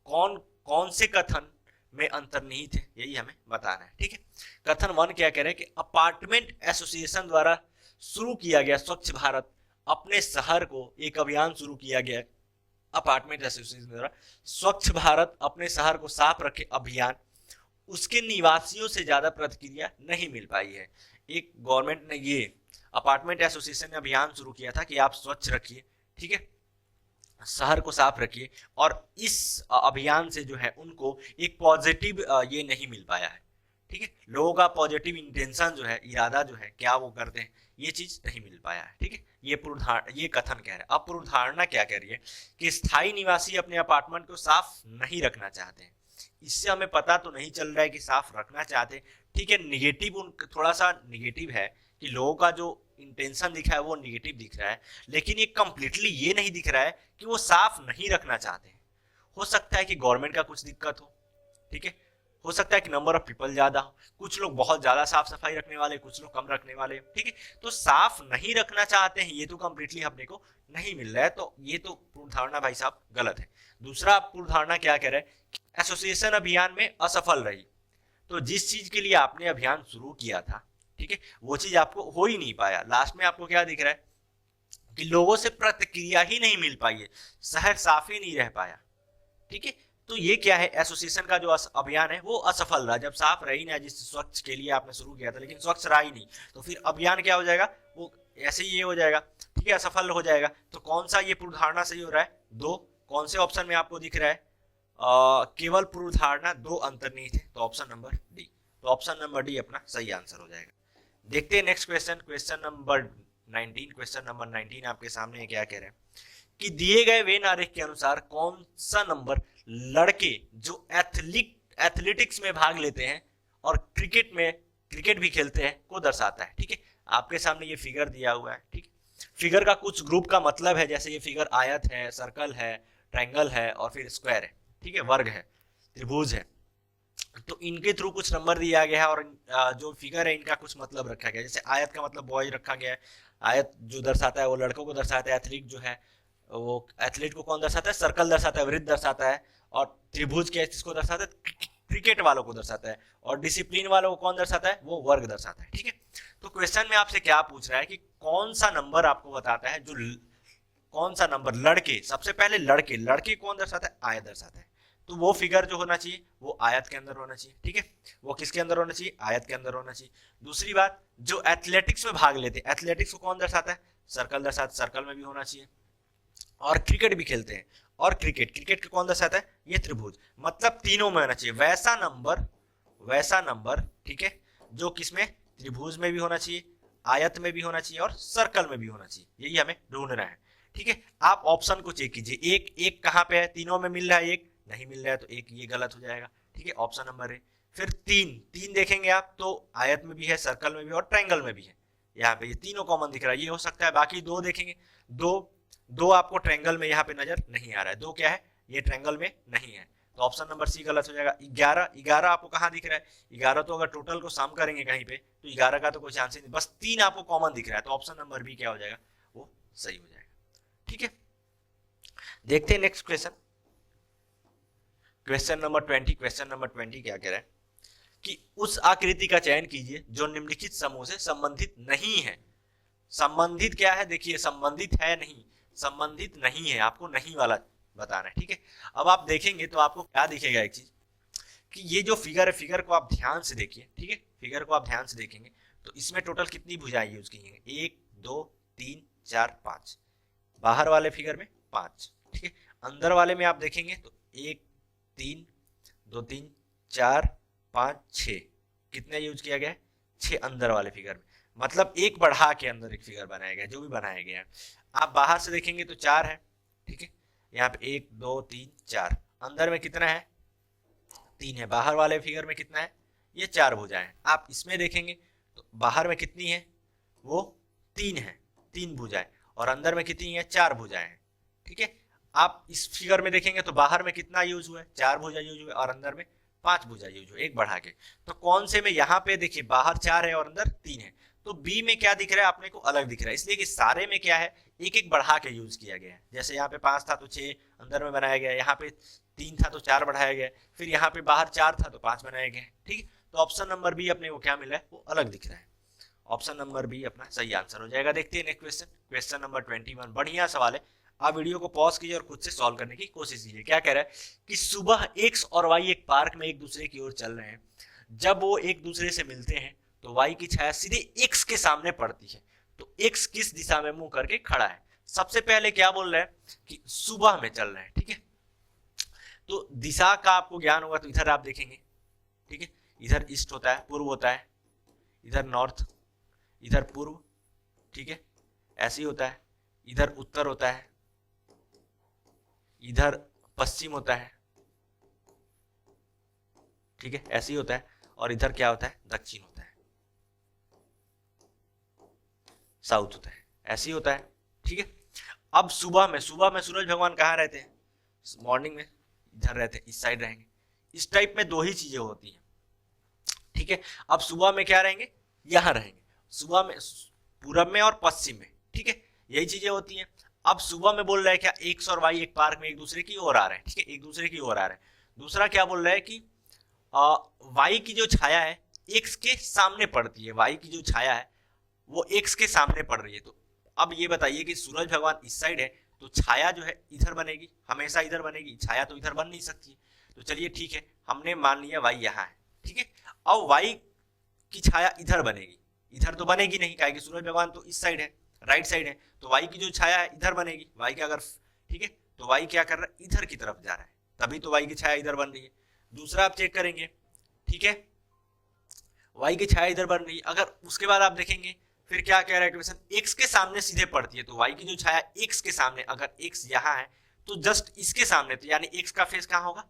कौन कौन से कथन में अंतर्निहित है, यही हमें बताना है, ठीक है। कथन 1 क्या कह रहे हैं कि अपार्टमेंट एसोसिएशन द्वारा शुरू किया गया स्वच्छ भारत अपने शहर को, एक अभियान शुरू किया गया अपार्टमेंट एसोसिएशन द्वारा स्वच्छ भारत अपने शहर को साफ रखे अभियान, उसके निवासियों से ज्यादा प्रतिक्रिया नहीं मिल पाई है। एक गवर्नमेंट ने ये अपार्टमेंट एसोसिएशन ने अभियान शुरू किया था कि आप स्वच्छ रखिए, ठीक है, शहर को साफ रखिए, और इस अभियान से जो है उनको एक पॉजिटिव ये नहीं मिल पाया है, ठीक है। लोगों का पॉजिटिव इंटेंशन जो है, इरादा जो है, क्या वो करते हैं, ये चीज नहीं मिल पाया है, ठीक है। ये कथन कह रहा है। अब पूर्वधारणा क्या कह रही है कि स्थायी निवासी अपने अपार्टमेंट को साफ नहीं रखना चाहते हैं। इससे हमें पता तो नहीं चल रहा है कि साफ रखना चाहते, ठीक है। निगेटिव, थोड़ा सा निगेटिव है कि लोगों का जो इंटेंशन दिखा है वो निगेटिव दिख रहा है, लेकिन ये कंप्लीटली ये नहीं दिख रहा है कि वो साफ नहीं रखना चाहते हैं। हो सकता है कि गवर्नमेंट का कुछ दिक्कत हो, ठीक है, हो सकता है कि नंबर ऑफ पीपल ज्यादा हो, कुछ लोग बहुत ज्यादा साफ सफाई रखने वाले, कुछ लोग कम रखने वाले, ठीक है। तो साफ नहीं रखना चाहते हैं, ये तो कंप्लीटली अपने को नहीं मिल रहा है, तो ये तो पूर्वधारणा भाई साहब गलत है। दूसरा पूर्वधारणा क्या कह रहा है, एसोसिएशन अभियान में असफल रही, तो जिस चीज के लिए आपने अभियान शुरू किया था, ठीक है, वो चीज आपको हो ही नहीं पाया। लास्ट में आपको क्या दिख रहा है कि लोगों से प्रतिक्रिया ही नहीं मिल पाई है, शहर साफ ही नहीं रह पाया, ठीक है। तो ये क्या है, एसोसिएशन का जो अभियान है वो असफल रहा, जब साफ रही ना, जिस स्वच्छ के लिए आपने शुरू किया था, लेकिन स्वच्छ रहा ही नहीं, तो फिर अभियान क्या हो जाएगा, वो ऐसे ही ये हो जाएगा, ठीक है, असफल हो जाएगा। तो कौन सा ये पूर्वधारणा सही हो रहा है, 2, कौन से ऑप्शन में आपको दिख रहा है, केवल पूर्वधारणा 2 अंतर्निहित है, तो ऑप्शन नंबर डी, तो ऑप्शन नंबर डी अपना सही आंसर हो जाएगा। देखते हैं next question, question number 19। Question number 19 आपके सामने क्या कह रहे हैं कि दिए गए वेन आरेख के अनुसार कौन सा नंबर लड़के जो एथलेटिक्स में भाग लेते हैं और क्रिकेट भी खेलते हैं को दर्शाता है, ठीक है। आपके सामने ये फिगर दिया हुआ है, ठीक है। फिगर का कुछ ग्रुप का मतलब है, जैसे ये फिगर आयत है, सर्कल है, ट्रायंगल है, और फिर स्क्वायर है, ठीक है, वर्ग है, त्रिभुज है, तो इनके थ्रू कुछ नंबर दिया गया है, और जो फिगर है इनका कुछ मतलब रखा गया है। जैसे आयत का मतलब बॉय रखा गया है, आयत जो दर्शाता है वो लड़कों को दर्शाता है, एथलीट जो है वो एथलीट को कौन दर्शाता है, सर्कल दर्शाता है, वृत्त दर्शाता है, और त्रिभुज क्या किसको दर्शाता है, क्रिकेट वालों को दर्शाता है, और डिसिप्लिन वालों को कौन दर्शाता है, वो वर्ग दर्शाता है, ठीक है। तो क्वेश्चन में आपसे क्या पूछ रहा है कि कौन सा नंबर आपको बताता है, जो कौन सा नंबर लड़के, सबसे पहले लड़के कौन दर्शाता है, आयत दर्शाता है, तो वो फिगर जो होना चाहिए वो आयत के अंदर होना चाहिए, ठीक है, वो किसके अंदर होना चाहिए, आयत के अंदर होना चाहिए। दूसरी बात, जो एथलेटिक्स में भाग लेते हैं, एथलेटिक्स को कौन दर्शाता है, सर्कल दर्शाता है, सर्कल में भी होना चाहिए, और क्रिकेट भी खेलते हैं, और क्रिकेट, क्रिकेट का कौन दर्शाता है, ये त्रिभुज, मतलब तीनों में होना चाहिए वैसा नंबर, ठीक है, जो किसमें, त्रिभुज में भी होना चाहिए, आयत में भी होना चाहिए और सर्कल में भी होना चाहिए, यही हमें ढूंढना है, ठीक है। आप ऑप्शन को चेक कीजिए, एक एक कहाँ पे है, तीनों में मिल रहा है, एक नहीं मिल रहा है तो एक ये गलत हो जाएगा, ठीक है, ऑप्शन नंबर ए। फिर तीन देखेंगे आप तो आयत में भी है, सर्कल में भी और ट्रायंगल में भी है, यहाँ पे ये तीनों कॉमन दिख रहा है, ये हो सकता है। बाकी दो देखेंगे, दो आपको ट्रायंगल में यहाँ पे नजर नहीं आ रहा है, दो क्या है, ये ट्रायंगल में नहीं है, तो ऑप्शन नंबर सी गलत हो जाएगा। 11 आपको कहाँ दिख रहा है, 11 तो अगर टोटल को सम करेंगे कहीं पे तो 11 का तो कोई चांस ही नहीं, बस 3 आपको कॉमन दिख रहा है, तो ऑप्शन नंबर बी क्या हो जाएगा, वो सही हो जाएगा, ठीक है। देखते हैं next question, question number 20। Question number 20 क्या कह रहा है कि उस आकृति का चयन कीजिए जो निम्नलिखित समूह से संबंधित नहीं है। संबंधित क्या है, देखिए संबंधित है नहीं, संबंधित नहीं है, आपको नहीं वाला बताना है, ठीक है। अब आप देखेंगे तो आपको क्या दिखेगा, एक चीज कि ये जो फिगर है, फिगर को आप ध्यान से देखिए, ठीक है, फिगर को आप ध्यान से देखेंगे तो इसमें टोटल कितनी भुजाएं यूज की हैं, 1 2 3 4 5, बाहर वाले फिगर में 5, ठीक है। अंदर वाले में आप देखेंगे तो 1 3 2 3 4 5 6, कितने यूज किया गया है, 6 अंदर वाले फिगर में, मतलब एक बढ़ा के अंदर एक फिगर बनाया गया, जो भी बनाया गया है। आप बाहर से देखेंगे तो 4 है, ठीक है, यहाँ पे 1 2 3 4, अंदर में कितना है, 3 है, बाहर वाले फिगर में कितना है, ये 4 भुजाएं हैं। आप इसमें देखेंगे तो बाहर में कितनी है, वो 3 है, 3 भुजाएं, और अंदर में कितनी है, 4 भुजाएं हैं, ठीक है। आप इस फिगर में देखेंगे तो बाहर में कितना यूज हुआ है, 4 भुजा यूज हुआ, और अंदर में 5 भुजा यूज हुआ, एक बढ़ा के। तो कौन से में, यहाँ पे देखिए बाहर 4 है और अंदर 3 है, तो बी में क्या दिख रहा है, अपने को अलग दिख रहा है, इसलिए कि सारे में क्या है, एक एक बढ़ा के यूज किया गया है। जैसे यहाँ पे 5 था तो 6 अंदर में बनाया गया, यहाँ पे 3 था तो 4 बढ़ाया गया, फिर यहाँ पे बाहर 4 था तो 5 बनाया गया, ठीक है। तो ऑप्शन नंबर बी अपने को क्या मिला है, वो अलग दिख रहा है, ऑप्शन नंबर बी अपना सही आंसर हो जाएगा। देखते हैं नेक्स्ट क्वेश्चन, क्वेश्चन नंबर 21, बढ़िया सवाल है, आप वीडियो को पॉज कीजिए और खुद से सॉल्व करने की कोशिश कीजिए। क्या कह रहा है कि सुबह एक्स और वाई एक पार्क में एक दूसरे की ओर चल रहे हैं, जब वो एक दूसरे से मिलते हैं तो वाई की छाया सीधे एक्स के सामने पड़ती है, तो एक्स किस दिशा में मुंह करके खड़ा है। सबसे पहले क्या बोल रहा है कि सुबह में चल रहे हैं, ठीक है, तो दिशा का आपको ज्ञान होगा, तो इधर आप देखेंगे, ठीक है, इधर ईस्ट होता है, पूर्व होता है, इधर नॉर्थ, इधर पूर्व, ठीक है, ऐसे ही होता है, इधर उत्तर होता है, इधर पश्चिम होता है, ठीक है, ऐसे ही होता है, और इधर क्या होता है, दक्षिण होता है, साउथ होता है, ऐसे ही होता है, ठीक है। अब सुबह में सूरज भगवान कहाँ रहते हैं, मॉर्निंग में इधर रहते हैं, इस साइड रहेंगे, इस टाइप में दो ही चीजें होती हैं, ठीक है। अब सुबह में क्या रहेंगे, यहां रहेंगे, सुबह में पूरब में और पश्चिम में, ठीक है, यही चीजें होती हैं। अब सुबह में बोल रहा है क्या, एक्स और वाई एक पार्क में एक दूसरे की ओर आ रहे हैं, ठीक है, एक दूसरे की ओर आ रहे हैं। दूसरा क्या बोल रहा है कि वाई की जो छाया है एक्स के सामने पड़ती है, वाई की जो छाया है वो एक्स के सामने पड़ रही है। तो अब ये बताइए कि सूरज भगवान इस साइड है तो छाया जो है इधर बनेगी, हमेशा इधर बनेगी, छाया तो इधर बन नहीं सकती है। तो चलिए ठीक है, हमने मान लिया वाई यहाँ है, ठीक है। अब वाई की छाया इधर बनेगी, इधर तो बनेगी नहीं, काहे कि सूरज भगवान तो इस साइड है, राइट साइड है, तो वाई की जो छाया है इधर बनेगी, वाई का अगर, ठीक है, तो वाई क्या कर रहा है, इधर की तरफ जा रहा है, तभी तो वाई की छाया इधर बन रही है। दूसरा आप चेक करेंगे, ठीक है, वाई की छाया इधर बन रही है, अगर उसके बाद आप देखेंगे फिर क्या कह रहा है क्वेश्चन, एक्स के सामने सीधे पड़ती है, तो वाई की जो छाया एक्स के सामने, अगर एक्स यहाँ है तो जस्ट इसके सामने, तो यानी एक्स का फेस कहाँ होगा,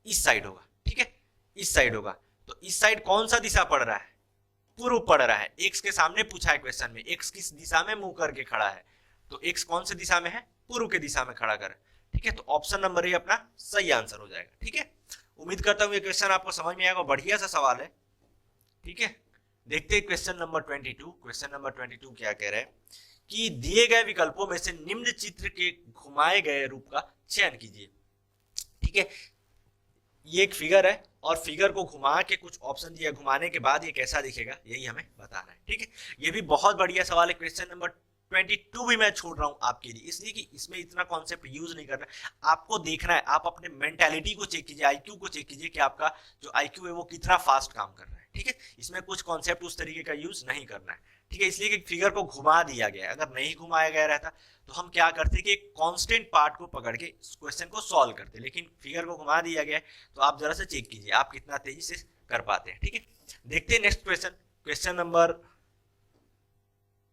इस साइड होगा, ठीक है, इस साइड होगा। तो इस साइड कौन सा दिशा पड़ रहा है, पूर्व पड़ रहा है, एक्स के सामने पूछा है क्वेश्चन में, एक्स किस दिशा में मुंह करके खड़ा है, तो एक्स कौन सी दिशा में है, पूर्व के दिशा में खड़ा कर, ठीक है। तो ऑप्शन नंबर ए अपना सही आंसर हो जाएगा, ठीक है। उम्मीद करता हूँ ये क्वेश्चन आपको समझ में आएगा, बढ़िया सा सवाल है, ठीक है। देखते हैं क्वेश्चन नंबर 22। क्वेश्चन नंबर 22 क्या कह रहा है कि दिए गए विकल्पों में से निम्न चित्र के घुमाए गए रूप का चयन कीजिए, ठीक है। ये एक फिगर है और फिगर को घुमा के कुछ ऑप्शन दिया, घुमाने के बाद ये कैसा दिखेगा यही हमें बताना है, ठीक है। ये भी बहुत बढ़िया सवाल है। क्वेश्चन नंबर 22 भी मैं छोड़ रहा हूं आपके लिए, इसलिए कि इसमें इतना कॉन्सेप्ट यूज नहीं करना है, आपको देखना है, आप अपने मेंटालिटी को चेक कीजिए, आईक्यू को चेक कीजिए कि आपका जो आईक्यू है वो कितना फास्ट काम कर रहा है, ठीक है। इसमें कुछ कॉन्सेप्ट उस तरीके का यूज नहीं करना है, ठीक है, इसलिए कि फिगर को घुमा दिया गया। अगर नहीं घुमाया गया रहता तो हम क्या करते कि कांस्टेंट पार्ट को पकड़ के क्वेश्चन को सॉल्व करते, लेकिन फिगर को घुमा दिया गया है। तो आप जरा सा चेक कीजिए आप कितना तेजी से कर पाते हैं। ठीक है, देखते हैं next question, question number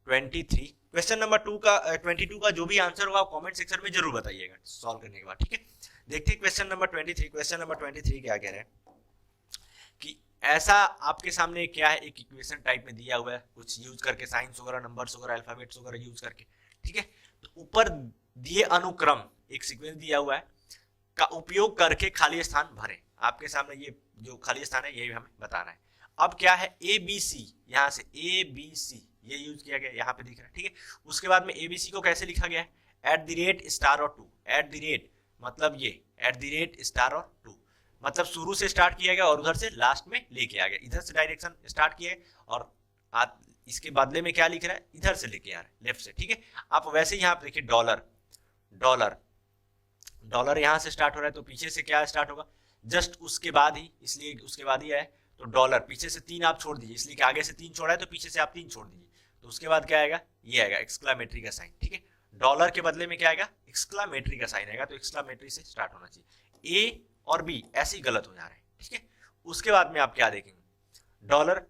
23। Question number 22 का जो भी आंसर होगा कमेंट सेक्शन में जरूर बताइएगा सॉल्व करने के बाद। ठीक है, देखते हैं क्वेश्चन नंबर 23। क्वेश्चन नंबर 23 क्या कह रहे हैं कि ऐसा आपके सामने क्या है, एक इक्वेशन टाइप में दिया हुआ है, कुछ यूज करके साइंस वगैरह, नंबर्स वगैरह, अल्फाबेट्स वगैरह यूज करके। ठीक है, तो ऊपर दिए अनुक्रम एक सीक्वेंस दिया हुआ है का उपयोग करके खाली स्थान भरें। आपके सामने ये जो खाली स्थान है ये हमें बताना है। अब क्या है, ए बी सी, यहाँ से ए बी सी ये यूज किया गया, यहाँ पे दिख रहा है। ठीक है, उसके बाद में एबीसी को कैसे लिखा गया है, @ और 2, मतलब ये @ और 2, मतलब शुरू से स्टार्ट किया गया और उधर से लास्ट में लेके आ गया। इधर से डायरेक्शन स्टार्ट किया और इसके बदले में क्या लिख रहा है, इधर से लेके आ रहा है, लेफ्ट से। ठीक है, आप वैसे यहाँ पे देखिए डॉलर यहाँ से स्टार्ट हो रहा है तो पीछे से क्या स्टार्ट होगा, जस्ट उसके बाद ही, इसलिए उसके बाद ही है तो डॉलर, पीछे से 3 आप छोड़ दीजिए, इसलिए कि आगे से 3 छोड़ा है तो पीछे से आप 3 छोड़ दीजिए, तो उसके बाद क्या आएगा, ये आएगा एक्सक्लामेटरी का साइन। ठीक है, डॉलर के बदले में क्या आएगा, एक्सक्लामेटरी का साइन आएगा, तो एक्सक्लामेटरी से स्टार्ट होना चाहिए। ए और बी ऐसे ही गलत हो जा रहे हैं। ठीक है, उसके बाद में आप क्या देखेंगे, डॉलर।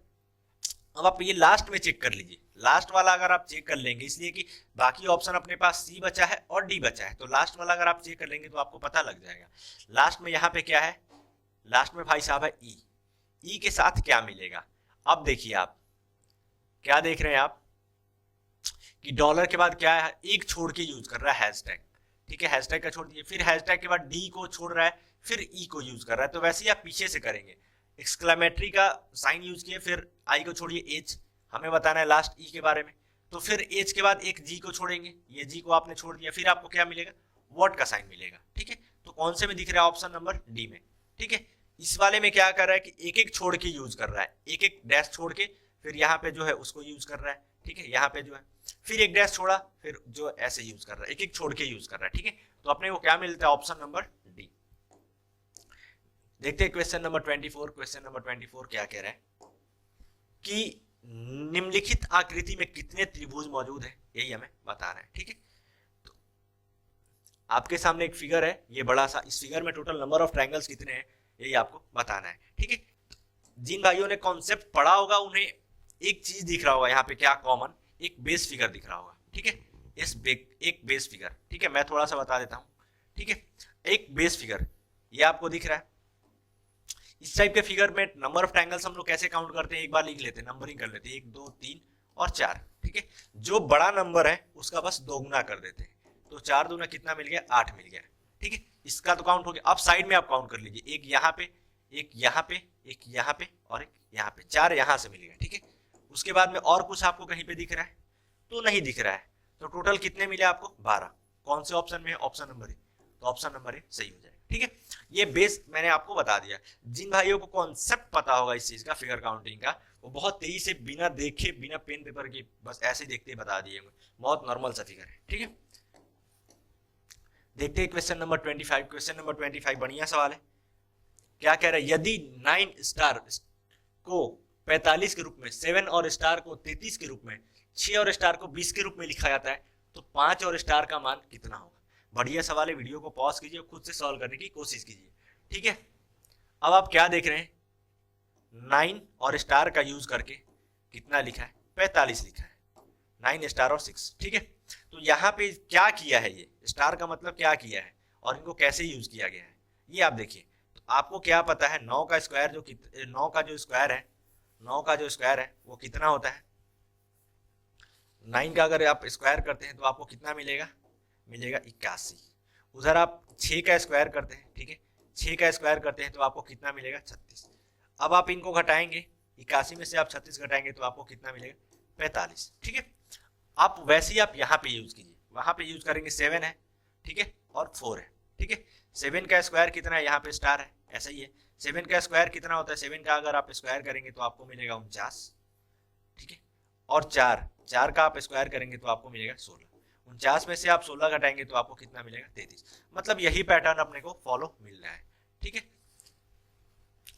अब आप ये लास्ट में चेक कर लीजिए, लास्ट वाला अगर आप चेक कर लेंगे, इसलिए कि बाकी ऑप्शन अपने पास सी बचा है और डी बचा है, तो लास्ट वाला अगर आप चेक कर लेंगे तो आपको पता लग जाएगा। लास्ट में यहाँ पे क्या है, लास्ट में भाई साहब है ई के साथ क्या मिलेगा। अब देखिए आप क्या देख रहे हैं आप कि डॉलर के बाद क्या है, एक छोड़ के यूज कर रहा है हैशटैग। ठीक है, हैशटैग का छोड़ दिए, फिर हैशटैग के बाद डी को छोड़ रहा है, फिर ई को यूज कर रहा है, तो वैसे ही आप पीछे से करेंगे, एक्सक्लेमेटरी का साइन यूज किए, फिर आई को छोड़िए, एच हमें बताना है लास्ट ई के बारे में, तो फिर एच के बाद एक जी को छोड़ेंगे, ये जी को आपने छोड़ दिया, फिर आपको क्या मिलेगा, वॉट का साइन मिलेगा। ठीक है, तो कौन से में दिख रहा है, ऑप्शन नंबर डी में। ठीक है, इस वाले में क्या कर रहा है कि एक एक छोड़ के यूज कर रहा है, एक एक डैश छोड़ के, फिर यहाँ पे जो है उसको यूज कर रहा है। ठीक है, यहाँ पे जो है फिर एक डैश छोड़ा, फिर जो ऐसे यूज कर रहा है, एक एक छोड़ के यूज कर रहा है। ठीक है, तो अपने को क्या मिलता है, ऑप्शन नंबर डी। देखते हैं क्वेश्चन नंबर 24। क्वेश्चन नंबर 24 क्या कह रहा है कि निम्नलिखित आकृति में कितने त्रिभुज मौजूद है, यही हमें बताना है। ठीक है, तो आपके सामने एक फिगर है, ये बड़ा सा, इस फिगर में टोटल नंबर ऑफ ट्रायंगल्स कितने हैं यही आपको बताना है। ठीक है, जिन भाइयों ने कॉन्सेप्ट पढ़ा होगा उन्हें एक चीज दिख रहा होगा, यहाँ पे क्या कॉमन, एक बेस फिगर दिख रहा होगा। ठीक है, एक बेस फिगर। ठीक है, मैं थोड़ा सा बता देता हूँ। ठीक है, एक बेस फिगर ये आपको दिख रहा है। इस टाइप के फिगर में नंबर ऑफ ट्रायंगल्स हम लोग कैसे काउंट करते हैं, एक बार लिख लेते हैं, नंबरिंग कर लेते हैं, 1 2 3 और 4। ठीक है, जो बड़ा नंबर है उसका बस दोगुना कर देते हैं, तो 4 दूना कितना मिल गया, 8 मिल गया। ठीक है, इसका तो काउंट हो गया। अब साइड में आप काउंट कर लीजिए, एक यहाँ पे, एक यहाँ पे, एक यहाँ पे और एक यहाँ पे, 4 यहाँ से मिल गया। ठीक है, उसके बाद में और कुछ आपको कहीं पे दिख रहा है तो नहीं दिख रहा है, तो टोटल कितने मिले आपको, 12। कौन से ऑप्शन में है, ऑप्शन नंबर ए, तो ऑप्शन नंबर ए सही हो जाएगा। ठीक है, ये बेस मैंने आपको बता दिया। जिन भाइयों को कॉन्सेप्ट पता होगा इस चीज का, फिगर काउंटिंग का, वो बहुत तेजी से बिना देखे, बिना पेन पेपर के बस ऐसे देखते बता दिए, बहुत नॉर्मल सा फिगर है। ठीक है, देखते हैं क्वेश्चन नंबर 25। क्वेश्चन नंबर 25 बढ़िया सवाल है। क्या कह रहा है, यदि 9 स्टार को 45 के रूप में, 7 और स्टार को 33 के रूप में, 6 और स्टार को 20 के रूप में लिखा जाता है, तो 5 और स्टार का मान कितना होगा। बढ़िया सवाल है, वीडियो को पॉज कीजिए, खुद से सॉल्व करने की कोशिश कीजिए। ठीक है, अब आप क्या देख रहे हैं, 9 और स्टार का यूज करके कितना लिखा है, 45 लिखा है, 9 स्टार और 6। ठीक है, तो यहाँ पे क्या किया है, ये स्टार का मतलब क्या किया है और इनको कैसे यूज किया गया है, ये आप देखिए। तो आपको क्या पता है, 9 का स्क्वायर जो 9 का जो स्क्वायर है, 9 का जो स्क्वायर है वो कितना होता है, 9 का अगर आप स्क्वायर करते हैं तो आपको कितना मिलेगा, मिलेगा 81। उधर आप 6 का स्क्वायर करते हैं, ठीक है, 6 का स्क्वायर करते हैं तो आपको कितना मिलेगा, 36। अब आप इनको घटाएंगे, 81 में से आप 36 घटाएंगे तो आपको कितना मिलेगा, 45। ठीक है, आप वैसे ही आप यहाँ पे यूज कीजिए, वहां पे यूज करेंगे 7 है, ठीक है, और 4 है। ठीक है, 7 का स्क्वायर कितना है, यहाँ पे स्टार है, ऐसा ही है। 7 का स्क्वायर कितना होता है, 7 का अगर आप स्क्वायर करेंगे तो आपको मिलेगा 49। ठीक है, और 4 का आप स्क्वायर करेंगे तो आपको मिलेगा 16। 49 में से आप 16 घटाएंगे तो आपको कितना मिलेगा, 33। मतलब यही पैटर्न अपने को फॉलो मिल रहा है। ठीक है,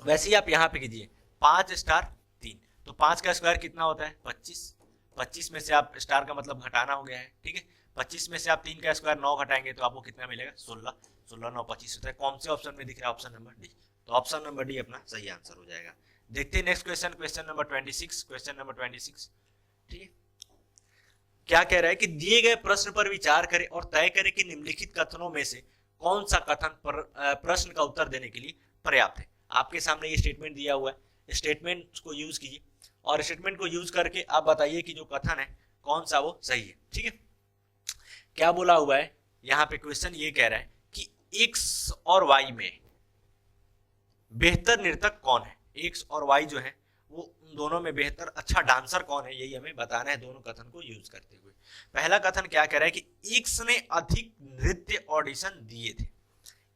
वैसे ही आप यहाँ पे कीजिए, 5 स्टार 3, तो 5 का स्क्वायर कितना होता है, 25। 25 में से आप स्टार का मतलब घटाना हो गया है, ठीक है। 25 में से आप 3 का स्क्वायर 9 घटाएंगे तो आपको कितना मिलेगा 16, 16 9 25 होता है। कौन से ऑप्शन में दिख रहा है? Option number D. तो ऑप्शन नंबर डी अपना सही आंसर हो जाएगा। देखते हैं next question, question number 26, question number 26, ठीक है। क्या कह रहा है कि दिए गए प्रश्न पर विचार करें और तय करें कि निम्नलिखित कथनों में से कौन सा कथन प्रश्न का उत्तर देने के लिए पर्याप्त है। आपके सामने ये स्टेटमेंट दिया हुआ है, स्टेटमेंट को यूज कीजिए और स्टेटमेंट को यूज करके आप बताइए कि जो कथन है कौन सा वो सही है, ठीक है। क्या बोला हुआ है यहाँ पे? क्वेश्चन ये कह रहा है कि एक्स और वाई में बेहतर नर्तक कौन है। एक्स और वाई जो है वो उन दोनों में बेहतर अच्छा डांसर कौन है, यही हमें बताना है दोनों कथन को यूज करते हुए। पहला कथन क्या कह रहा है कि एक्स ने अधिक नृत्य ऑडिशन दिए थे।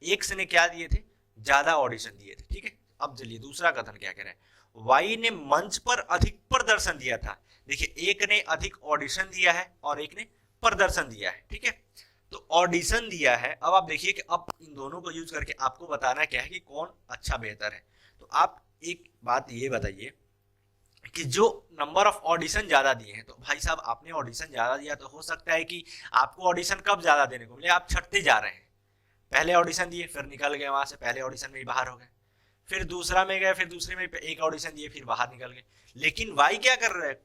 एक्स ने क्या दिए थे? ज्यादा ऑडिशन दिए थे, ठीक है। अब चलिए दूसरा कथन क्या कह रहा है? वाई ने मंच पर अधिक प्रदर्शन दिया था। देखिए एक ने अधिक ऑडिशन दिया है और एक ने प्रदर्शन दिया है, ठीक है। तो ऑडिशन दिया है। अब आप देखिए कि अब इन दोनों को यूज करके आपको बताना क्या है कि कौन अच्छा बेहतर है। तो आप एक बात ये बताइए कि जो नंबर ऑफ ऑडिशन ज्यादा दिए हैं, तो भाई साहब आपने ऑडिशन ज्यादा दिया तो हो सकता है कि आपको ऑडिशन कब ज्यादा देने को मिले, आप छटते जा रहे हैं। पहले ऑडिशन दिए फिर निकल गए वहां से, पहले ऑडिशन में ही बाहर हो गए, फिर दूसरा में गए, फिर दूसरे में एक ऑडिशन दिए फिर बाहर निकल गए। लेकिन वाई क्या कर रहे हैं?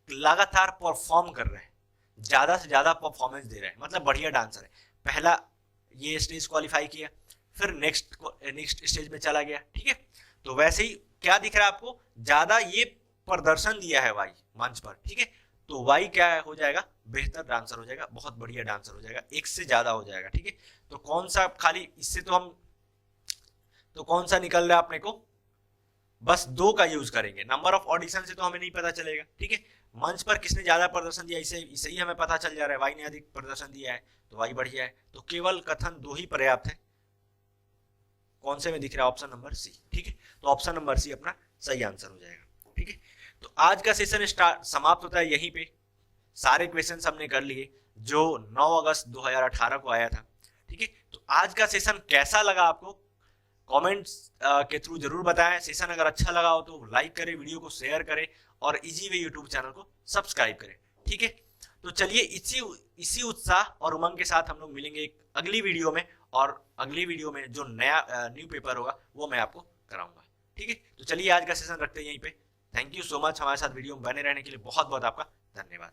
लगातार परफॉर्म कर रहे हैं, ज्यादा से ज्यादा परफॉर्मेंस दे रहे हैं, मतलब बढ़िया डांसर है। पहला ये स्टेज क्वालिफाई किया, फिर नेक्स्ट स्टेज में चला गया, ठीक है। तो वैसे ही क्या दिख रहा है आपको? ज्यादा ये प्रदर्शन दिया है वाई मंच पर, ठीक है। तो वाई क्या हो जाएगा? बेहतर डांसर हो जाएगा, बहुत बढ़िया डांसर हो जाएगा, एक से ज्यादा हो जाएगा, ठीक है। तो कौन सा खाली इससे तो कौन सा निकल रहा है अपने को? बस दो का यूज करेंगे। नंबर ऑफ ऑडिशन से तो हमें नहीं पता चलेगा, ठीक है। मंच पर किसने ज्यादा प्रदर्शन दिया इसे ही हमें पता चल जा रहा है, वाई ने अधिक प्रदर्शन दिया है तो वाई बढ़िया है। तो केवल कथन दो ही पर्याप्त है। कौन से में दिख रहा है? ऑप्शन नंबर सी, ठीक है। तो ऑप्शन नंबर सी अपना सही आंसर हो जाएगा, ठीक है। तो आज का सेशन समाप्त होता है यहीं पे। सारे क्वेश्चन हमने कर लिए जो 9 अगस्त 2018 को आया था, ठीक है। तो आज का सेशन कैसा लगा आपको? कमेंट्स के थ्रू जरूर बताएं। सेशन अगर अच्छा लगा हो तो लाइक करें, वीडियो को शेयर करें और इजी वे यूट्यूब चैनल को सब्सक्राइब करें, ठीक है। तो चलिए इसी उत्साह और उमंग के साथ हम लोग मिलेंगे एक अगली वीडियो में, और अगली वीडियो में जो नया न्यू पेपर होगा वो मैं आपको कराऊंगा, ठीक है। तो चलिए आज का सेशन रखते हैं यहीं पे। थैंक यू सो मच हमारे साथ वीडियो में बने रहने के लिए। बहुत बहुत आपका धन्यवाद।